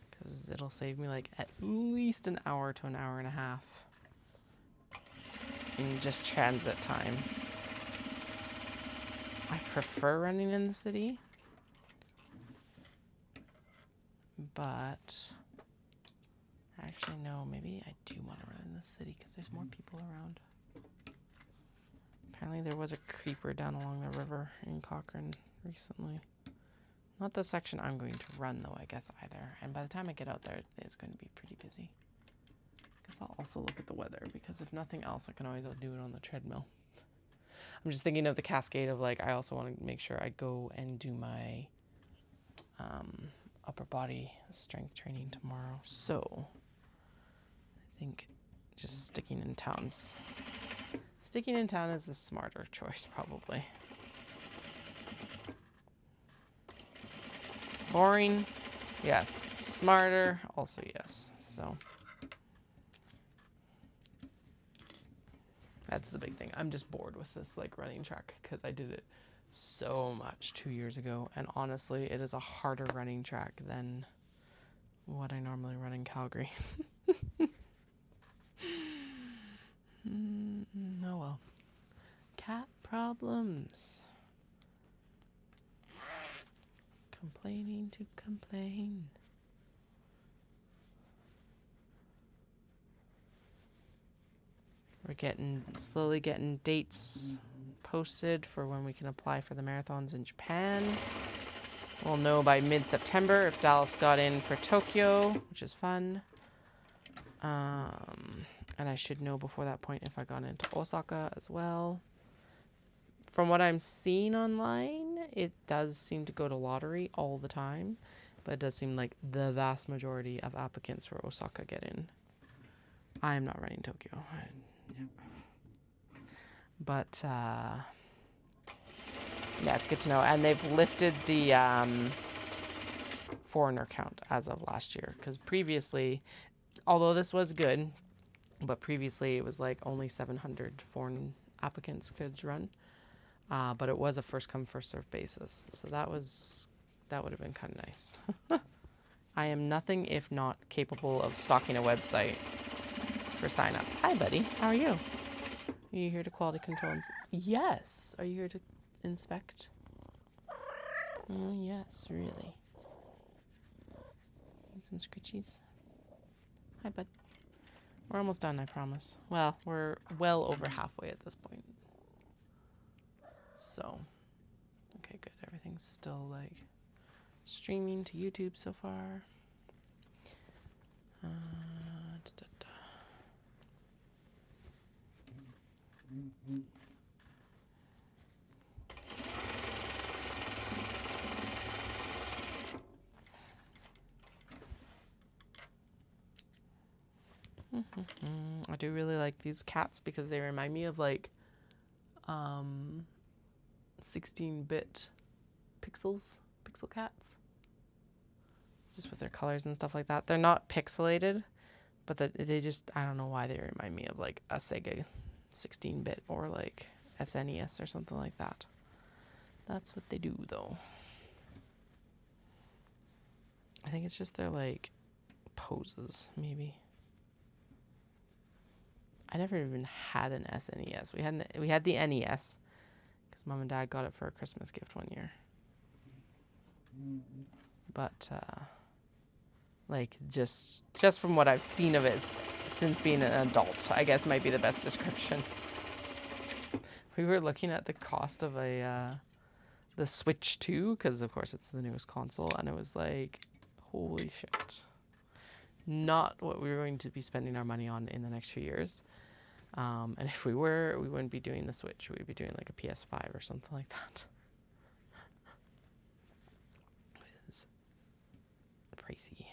because it'll save me like at least an hour to an hour and a half in just transit time. I prefer running in the city, but actually no, maybe I do want to run in the city because there's more people around. Apparently there was a creeper down along the river in Cochrane recently. Not the section I'm going to run though, I guess, either. And by the time I get out there, it's going to be pretty busy. I guess I'll also look at the weather because if nothing else, I can always do it on the treadmill. I'm just thinking of the cascade of like, I also want to make sure I go and do my upper body strength training tomorrow. So I think just sticking in town is the smarter choice, probably. Boring, yes. Smarter, also yes. So that's the big thing. I'm just bored with this like running track because I did it so much 2 years ago, and honestly, it is a harder running track than what I normally run in Calgary. Oh well. Cat problems. Complaining to complain. We're slowly getting dates posted for when we can apply for the marathons in Japan. We'll know by mid-September if Dallas got in for Tokyo, which is fun. And I should know before that point if I got into Osaka as well. From what I'm seeing online, it does seem to go to lottery all the time, but it does seem like the vast majority of applicants for Osaka get in. I am not running Tokyo. But, yeah, it's good to know. And they've lifted the foreigner count as of last year. Because previously, although this was good, but previously it was like only 700 foreign applicants could run. But it was a first come, first served basis. So that would have been kind of nice. I am nothing if not capable of stocking a website for signups. Hi, buddy. How are you? Are you here to quality control? Yes. Are you here to inspect? Oh, yes, really. Need some scritchies? Hi, bud. We're almost done, I promise. Well, we're well over halfway at this point. So, okay, good. Everything's still like streaming to YouTube so far. I do really like these cats because they remind me of like 16-bit pixel cats, just with their colors and stuff like that. They're not pixelated, but they just, I don't know why they remind me of like a Sega 16-bit or like SNES or something like that. That's what they do though. I think it's just their like poses, maybe. I never even had an SNES. We had the NES because Mom and Dad got it for a Christmas gift one year. But like just from what I've seen of it since being an adult, I guess might be the best description. We were looking at the cost of the Switch 2 because of course it's the newest console, and it was like, holy shit. Not what we were going to be spending our money on in the next few years. And if we were, we wouldn't be doing the Switch. We'd be doing like a PS5 or something like that. It's pricey.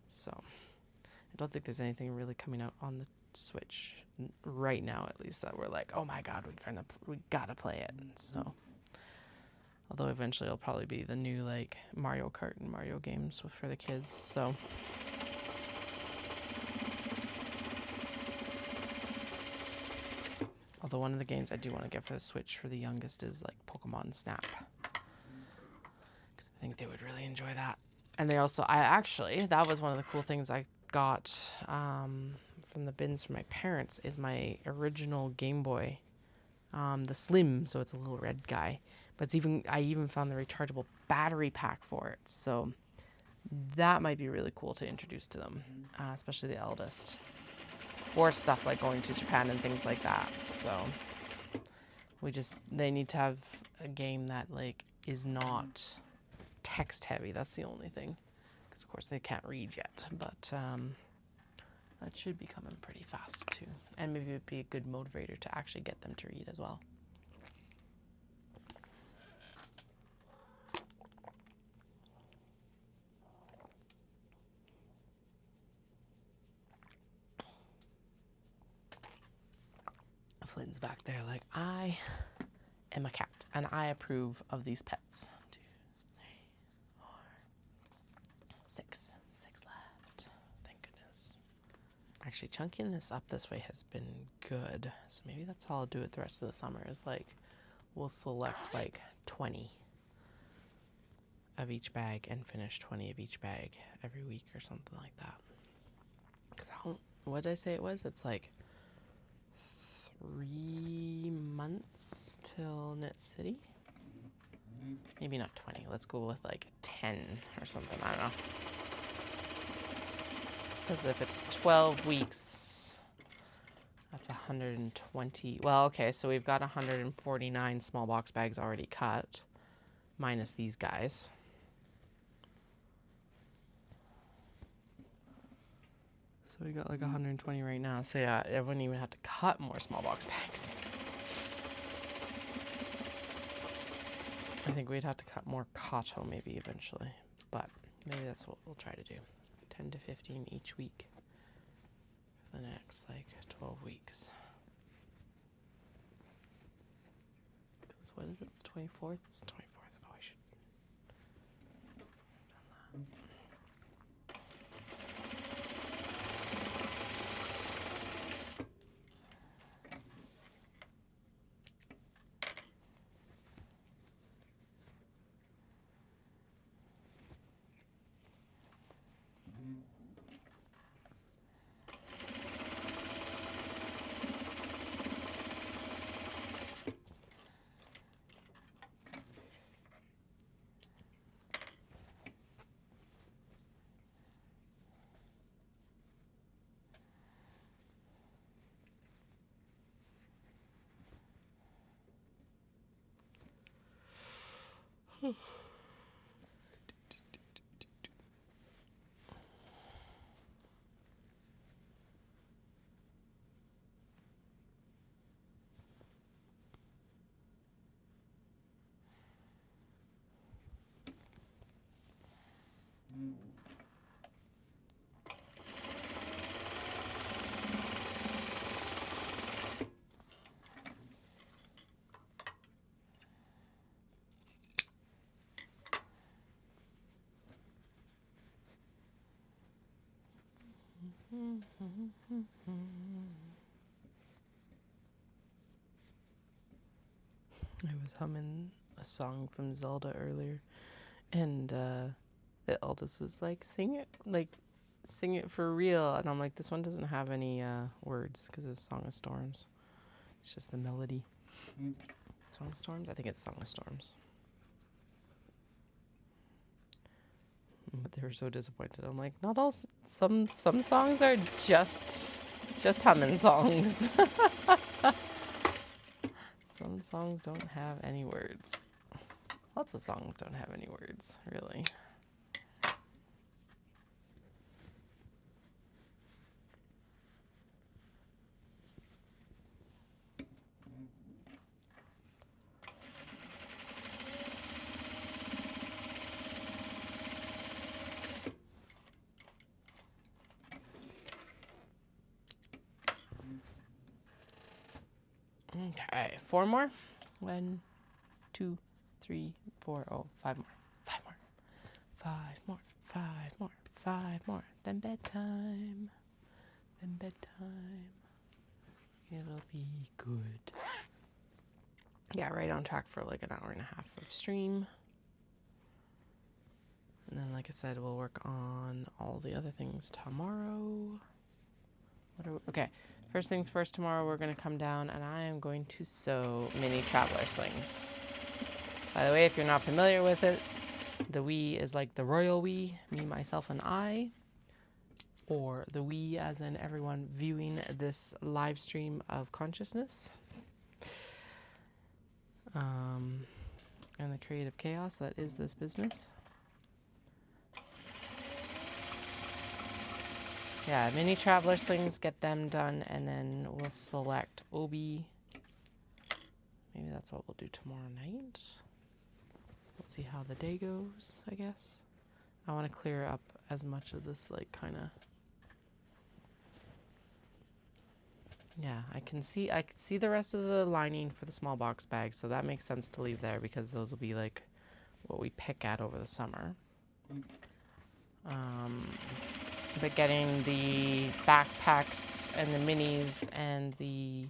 So, I don't think there's anything really coming out on the Switch right now, at least, that we're like, oh my god, we gotta play it. So, although eventually it'll probably be the new like Mario Kart and Mario games for the kids. So. Although one of the games I do want to get for the Switch for the youngest is like Pokemon Snap. Because I think they would really enjoy that. And they also, that was one of the cool things I got from the bins from my parents is my original Game Boy. The Slim, so it's a little red guy. But I even found the rechargeable battery pack for it. So that might be really cool to introduce to them, especially the eldest. Or stuff like going to Japan and things like that. So they need to have a game that like is not text heavy. That's the only thing. Because of course they can't read yet. But that should be coming pretty fast too. And maybe it would be a good motivator to actually get them to read as well. Flynn's back there like, I am a cat and I approve of these pets. 2, 3, 4, 6 left. Thank goodness. Actually, chunking this up this way has been good. So maybe that's how I'll do it the rest of the summer is like, we'll select like 20 of each bag and finish 20 of each bag every week or something like that. Because what did I say it was? It's like 3 months till Knit City. Maybe not 20. Let's go with like 10 or something. I don't know. Because if it's 12 weeks, that's 120. Well, okay, so we've got 149 small box bags already cut, minus these guys. So we got like 120 right now. So yeah, I wouldn't even have to cut more small box bags. I think we'd have to cut more Kato maybe eventually. But maybe that's what we'll try to do. 10 to 15 each week for the next like 12 weeks. What is it? The 24th? It's the 24th. Oh, I should have done that. I was humming a song from Zelda earlier, and the eldest was like, sing it for real. And I'm like, this one doesn't have any words because it's Song of Storms. It's just the melody. Song of Storms? I think it's Song of Storms. But they were so disappointed. I'm like, not all, some songs are just humming songs. Some songs don't have any words. Lots of songs don't have any words, really. Okay, 4 more. 1, 2, 3, 4. Oh, 5 more. 5 more. 5 more. 5 more. 5 more. Then bedtime. Then bedtime. It'll be good. Yeah, right on track for like an hour and a half of stream. And then, like I said, we'll work on all the other things tomorrow. Okay, first things first, tomorrow we're going to come down and I am going to sew mini traveler slings. By the way, if you're not familiar with it, the we is like the royal we, me, myself, and I. Or the we as in everyone viewing this live stream of consciousness. And the creative chaos that is this business. Yeah, mini traveler slings, get them done, and then we'll select Obi. Maybe that's what we'll do tomorrow night. We'll see how the day goes, I guess. I want to clear up as much of this, like, kind of... Yeah, I can see the rest of the lining for the small box bags, so that makes sense to leave there because those will be like what we pick at over the summer. But getting the backpacks and the minis and the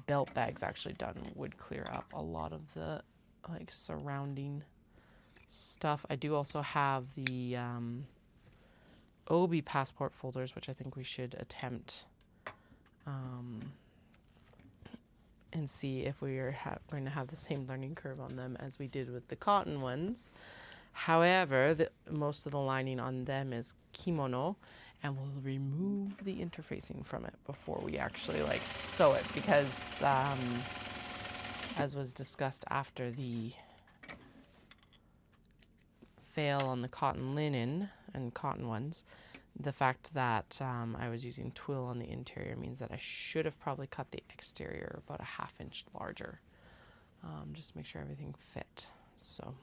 belt bags actually done would clear up a lot of the like surrounding stuff. I do also have the Obi passport folders, which I think we should attempt and see if we are going to have the same learning curve on them as we did with the cotton ones. However, most of the lining on them is kimono, and we'll remove the interfacing from it before we actually like sew it because, as was discussed after the fail on the cotton linen and cotton ones, the fact that I was using twill on the interior means that I should have probably cut the exterior about a ½ inch larger, just to make sure everything fit. So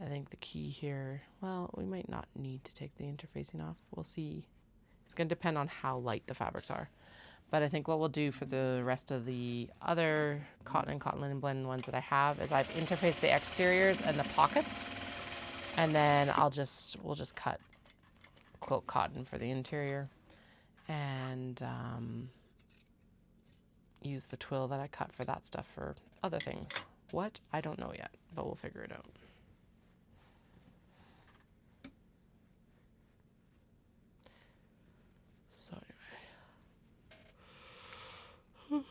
I think the key here, well, we might not need to take the interfacing off. We'll see. It's going to depend on how light the fabrics are. But I think what we'll do for the rest of the other cotton and cotton linen blended ones that I have is I've interfaced the exteriors and the pockets, and then we'll just cut quilt cotton for the interior and use the twill that I cut for that stuff for other things. What? I don't know yet, but we'll figure it out. So anyway.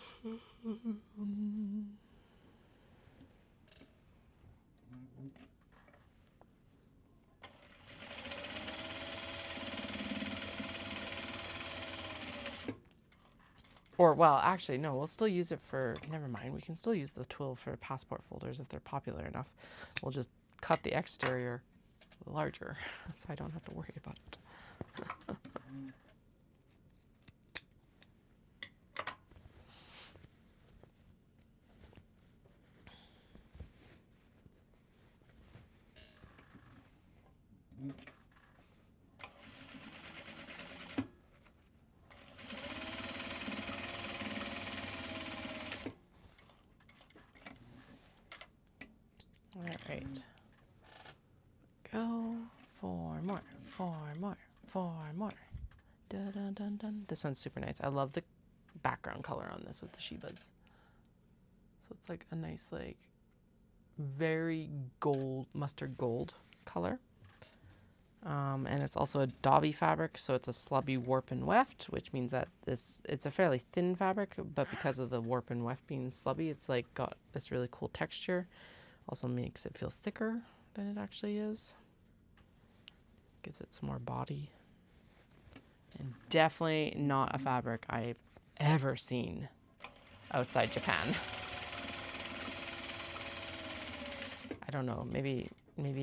Or, well, actually, no, we'll still use it for, never mind, we can still use the twill for passport folders if they're popular enough. We'll just cut the exterior larger so I don't have to worry about it. All right. Go. 4 more. 4 more. 4 more. Dun, dun, dun, dun. This one's super nice. I love the background color on this with the Shibas. So it's like a nice, like, very gold, mustard gold color. And it's also a Dobby fabric, so it's a slubby warp and weft, which means that it's a fairly thin fabric, but because of the warp and weft being slubby, it's like got this really cool texture. Also makes it feel thicker than it actually is. Gives it some more body. And definitely not a fabric I've ever seen outside Japan. I don't know, maybe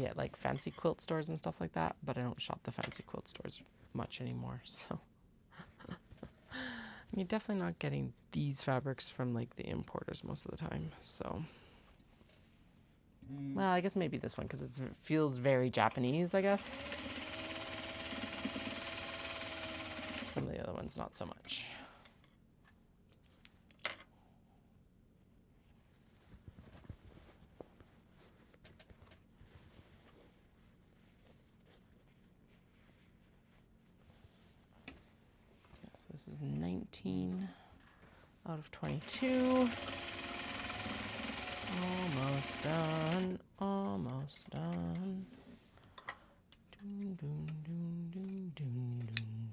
at like fancy quilt stores and stuff like that, but I don't shop the fancy quilt stores much anymore, so. You're definitely not getting these fabrics from like the importers most of the time, so. Well, I guess maybe this one because it feels very Japanese, I guess. Some of the other ones, not so much. this is 19 out of 22. Almost done. Almost done. Doom, doom, doom, doom, doom, doom, doom.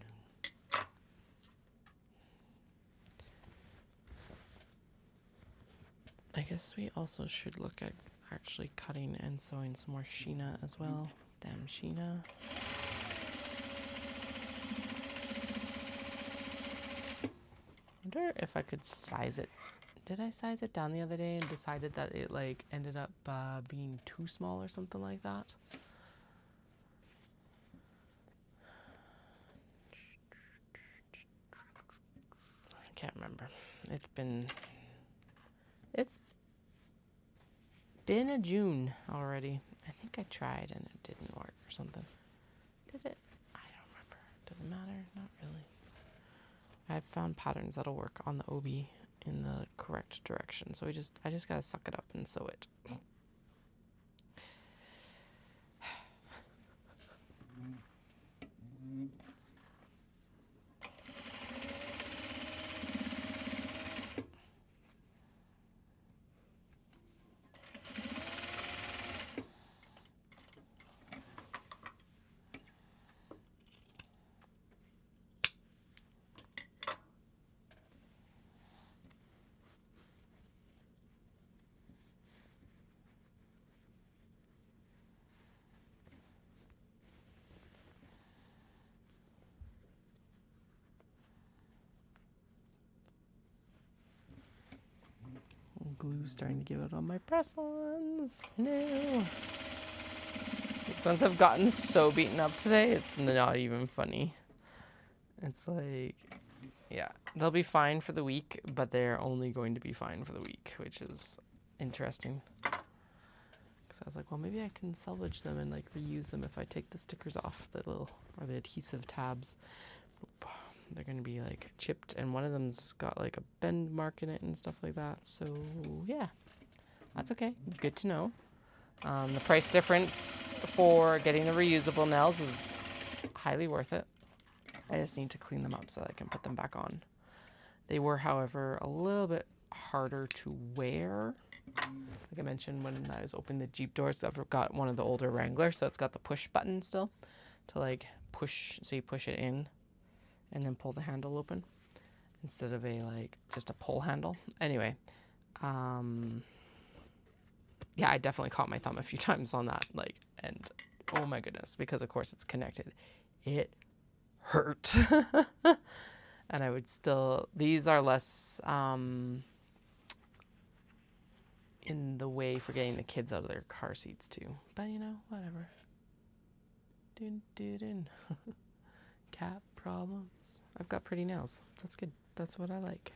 I guess we also should look at actually cutting and sewing some more Sheena as well. Damn Sheena. I wonder if I could size it. Did I size it down the other day and decided that it like ended up being too small or something like that? I can't remember. It's been a June already. I think I tried and it didn't work or something. Did it? I don't remember. Doesn't matter. Not really. I've found patterns that'll work on the obi in the correct direction. So I just gotta suck it up and sew it. Glue starting to give out on my press-ons. No. These ones have gotten so beaten up today, it's not even funny. It's like, yeah, they'll be fine for the week, but they're only going to be fine for the week, which is interesting. Because I was like, well, maybe I can salvage them and like reuse them if I take the stickers off the little, or the adhesive tabs. They're going to be like chipped, and one of them's got like a bend mark in it and stuff like that. So yeah, that's okay. Good to know. The price difference for getting the reusable nails is highly worth it. I just need to clean them up so that I can put them back on. They were, however, a little bit harder to wear. Like I mentioned when I was opening the Jeep doors, I've got one of the older Wranglers, so it's got the push button still to like push, so you push it in and then pull the handle open instead of a like just a pull handle. Anyway, yeah, I definitely caught my thumb a few times on that, like, and oh my goodness, because of course it's connected, it hurt. And I would still, these are less in the way for getting the kids out of their car seats too, but you know, whatever. Dun, dun, dun. Cat problems. I've got pretty nails. That's good. That's what I like.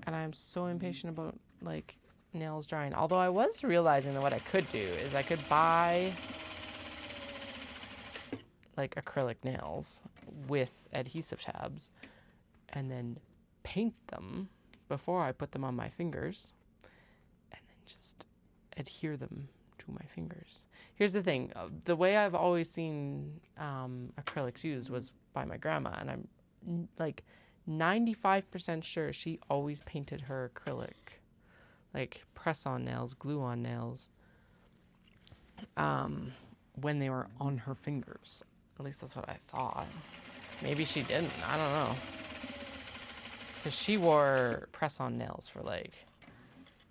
And I'm so impatient about like nails drying. Although I was realizing that what I could do is I could buy like acrylic nails with adhesive tabs and then paint them before I put them on my fingers and then just adhere them to my fingers. Here's the thing, the way I've always seen acrylics used was by my grandma, and I'm like 95% sure she always painted her acrylic, like press-on nails, glue-on nails, when they were on her fingers. At least that's what I thought. Maybe she didn't, I don't know. Because she wore press-on nails for like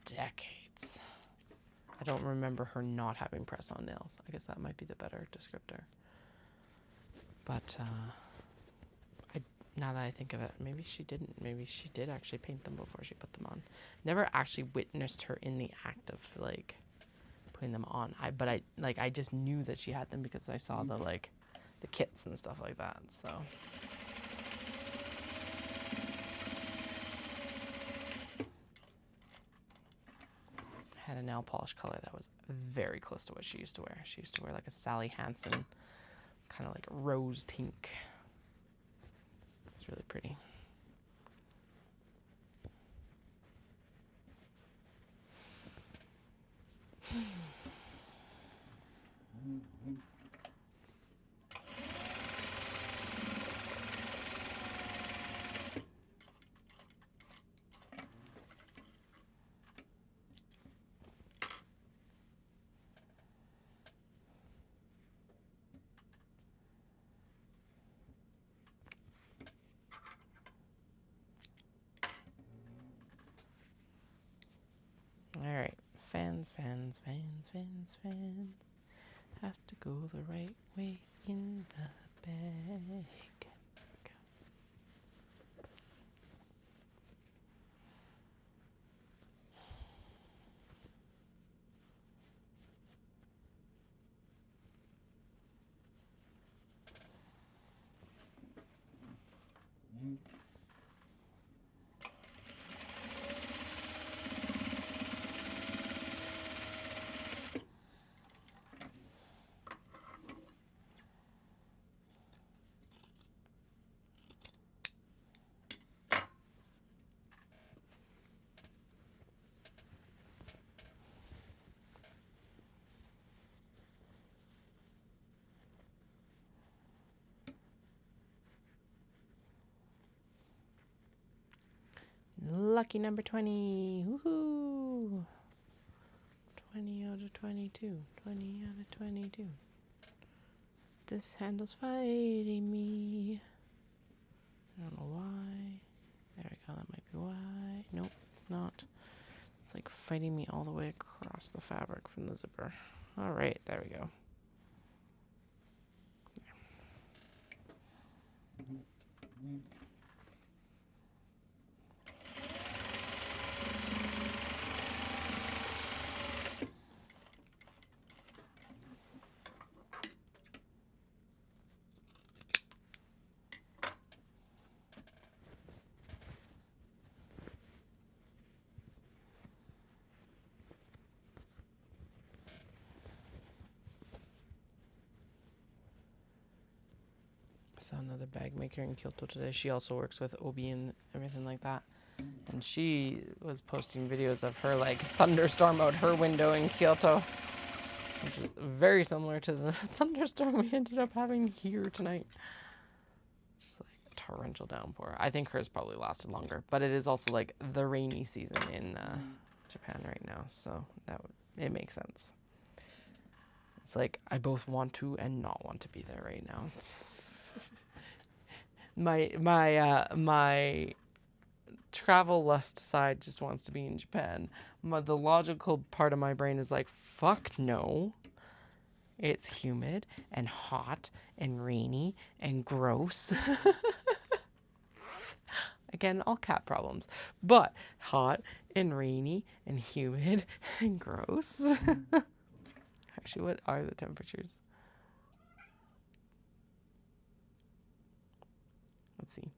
decades. I don't remember her not having press-on nails. I guess that might be the better descriptor. But now that I think of it, maybe she didn't. Maybe she did actually paint them before she put them on. Never actually witnessed her in the act of like putting them on. But I just knew that she had them because I saw the like the kits and stuff like that. So. Had a nail polish color that was very close to what she used to wear. She used to wear like a Sally Hansen, kind of like rose pink. It's really pretty. fans, fans, fans, fans, fans. Have to go the right way in the bag. Lucky number 20. Woohoo! 20 out of 22. 20 out of 22. This handle's fighting me. I don't know why. There we go. That might be why. Nope, it's not. It's like fighting me all the way across the fabric from the zipper. All right, there we go. There. Saw another bag maker in Kyoto today. She also works with Obi and everything like that. And she was posting videos of her like thunderstorm out her window in Kyoto, which is very similar to the thunderstorm we ended up having here tonight. Just like a torrential downpour. I think hers probably lasted longer, but it is also like the rainy season in Japan right now, so it makes sense. It's like I both want to and not want to be there right now. My travel lust side just wants to be in Japan. The logical part of my brain is like, fuck no. It's humid and hot and rainy and gross. Again, all cat problems. But hot and rainy and humid and gross. Actually, what are the temperatures? Let's see.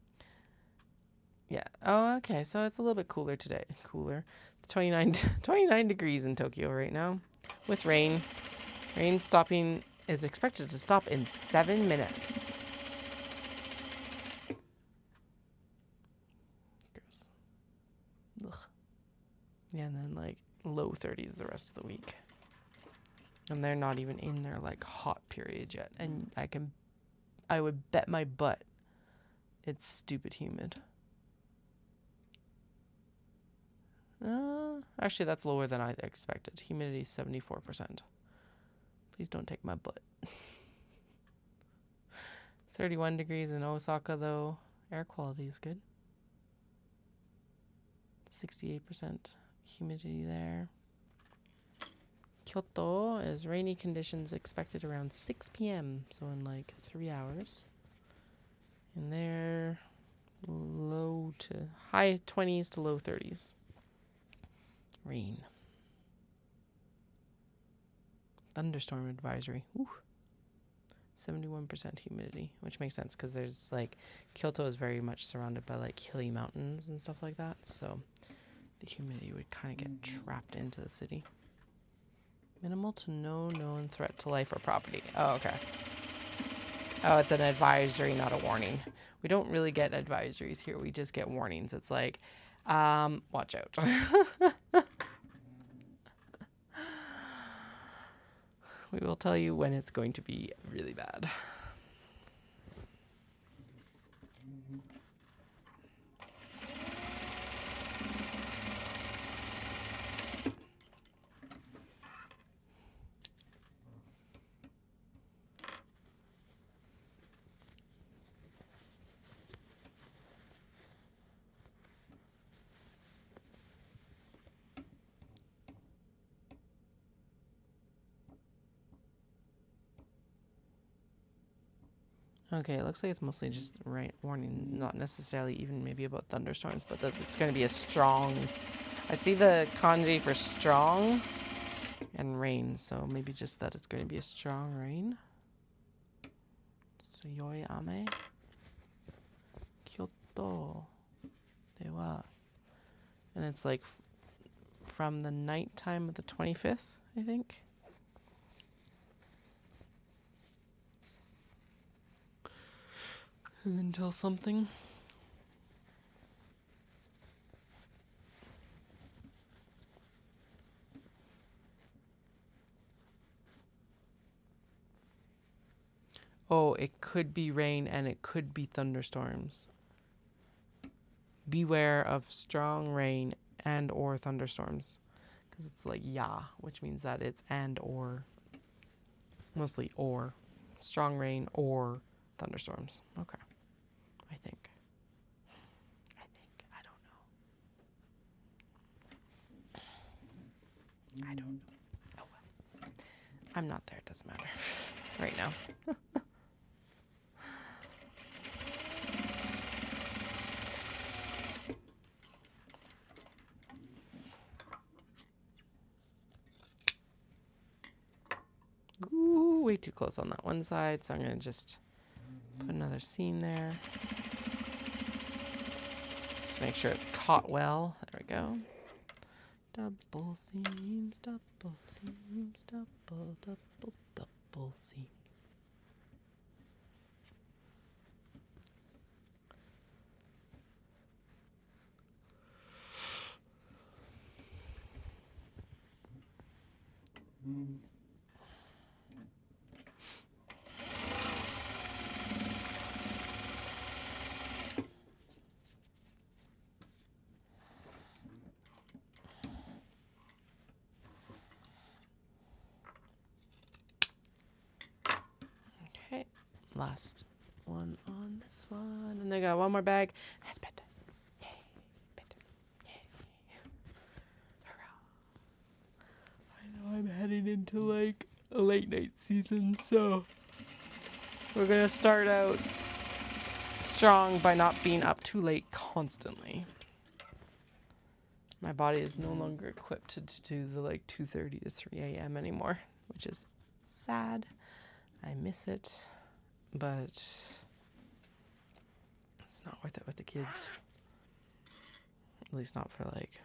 Yeah. Oh, okay. So it's a little bit cooler today. Cooler. It's 29 degrees in Tokyo right now with rain. Rain is expected to stop in 7 minutes. Gross. Ugh. Yeah, and then like low 30s the rest of the week. And they're not even in their like hot period yet. And I would bet my butt it's stupid humid. Actually, that's lower than I expected. Humidity is 74%. Please don't take my butt. 31 degrees in Osaka, though. Air quality is good. 68% humidity there. Kyoto is rainy conditions expected around 6 p.m. So in like 3 hours. And they're low to high 20s to low 30s. Rain. Thunderstorm advisory. Ooh. 71% humidity, which makes sense because there's like Kyoto is very much surrounded by like hilly mountains and stuff like that. So the humidity would kind of get trapped into the city. Minimal to no known threat to life or property. Oh, okay. Oh, it's an advisory, not a warning. We don't really get advisories here. We just get warnings. It's like, watch out. We will tell you when it's going to be really bad. Okay, it looks like it's mostly just rain warning, not necessarily even maybe about thunderstorms, but that it's going to be a strong... I see the kanji for strong and rain, so maybe just that it's going to be a strong rain. So, yoi ame. Kyoto. Dewa. And it's like from the nighttime of the 25th, I think. And until something. Oh, it could be rain and it could be thunderstorms. Beware of strong rain and or thunderstorms. Because it's like ya, which means that it's and or. Mostly or. Strong rain or thunderstorms. Okay. I think. I don't know. I don't know. Oh well. I'm not there. It doesn't matter. Right now. Ooh, way too close on that one side, so I'm going to just put another seam there. Just make sure it's caught well. There we go. Double seams, double seams, double seams. Okay, last one on this one, and they got one more bag. That's better. Yay, better. Yay. Hurrah. I know I'm heading into like a late night season, so we're gonna start out strong by not being up too late constantly. My body is no longer equipped to do the like 2:30 to 3 a.m. anymore, which is sad. I miss it, but it's not worth it with the kids. At least not for like,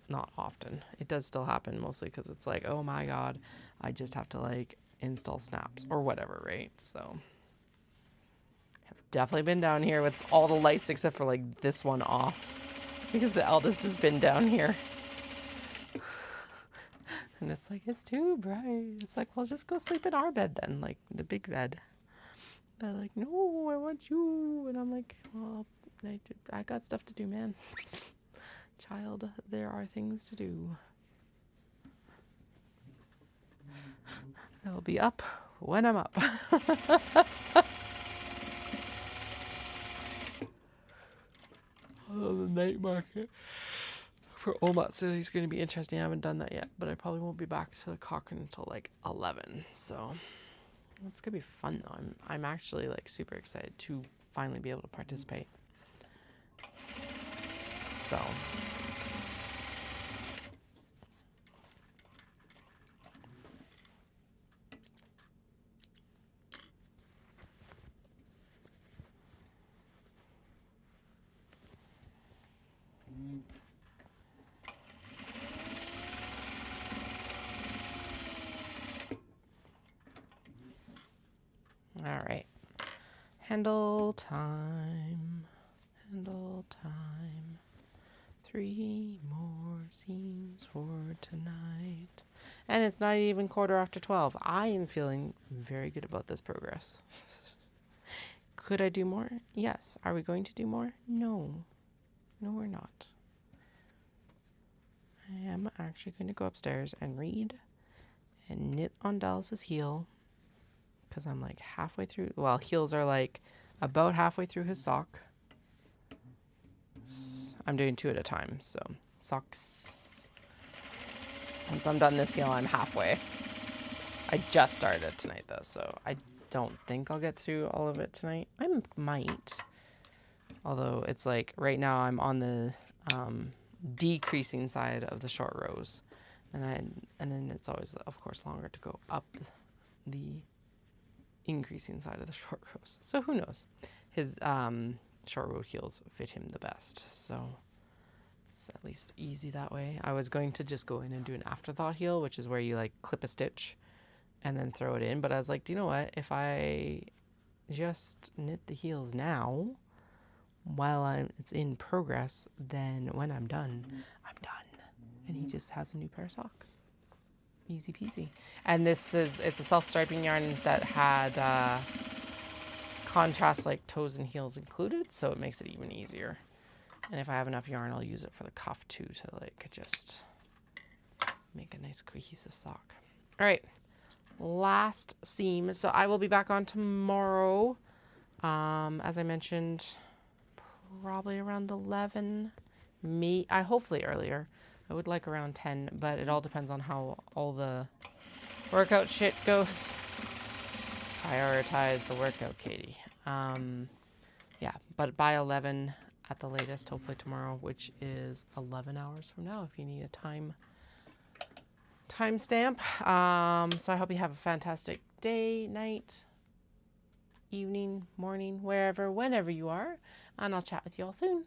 not often. It does still happen mostly because it's like, oh my god, I just have to like install snaps or whatever, right? So I've definitely been down here with all the lights except for like this one off because the eldest has been down here. And it's like, it's too bright. It's like, well, just go sleep in our bed then, like the big bed. They're like, no, I want you. And I'm like, well, I got stuff to do, man. Child, there are things to do. I'll be up when I'm up. Oh, the night market for Omatsu is going to be interesting. I haven't done that yet, but I probably won't be back to the Cochrane until like 11. So it's going to be fun though. I'm actually like super excited to finally be able to participate. So all right. Handle time. Handle time. 3 more seams for tonight. And it's not even 12:15. I am feeling very good about this progress. Could I do more? Yes. Are we going to do more? No. No, we're not. I am actually going to go upstairs and read and knit on Dallas's heel. Because I'm like halfway through. Well, heels are like about halfway through his sock. I'm doing 2 at a time. So socks. Once I'm done this heel, I'm halfway. I just started tonight though. So I don't think I'll get through all of it tonight. I might. Although it's like right now I'm on the decreasing side of the short rows. And then it's always, of course, longer to go up the increasing side of the short rows. So who knows? His short row heels fit him the best. So it's at least easy that way. I was going to just go in and do an afterthought heel, which is where you like clip a stitch and then throw it in. But I was like, do you know what? If I just knit the heels now while it's in progress, then when I'm done, I'm done. And he just has a new pair of socks. Easy peasy. And it's a self-striping yarn that had contrast like toes and heels included, so it makes it even easier. And if I have enough yarn, I'll use it for the cuff too to like just make a nice cohesive sock. All right, last seam. So I will be back on tomorrow. As I mentioned, probably around 11, hopefully earlier. I would like around 10, but it all depends on how all the workout shit goes. Prioritize the workout, Katie. Yeah, but by 11 at the latest, hopefully tomorrow, which is 11 hours from now if you need a timestamp. So I hope you have a fantastic day, night, evening, morning, wherever, whenever you are, and I'll chat with you all soon.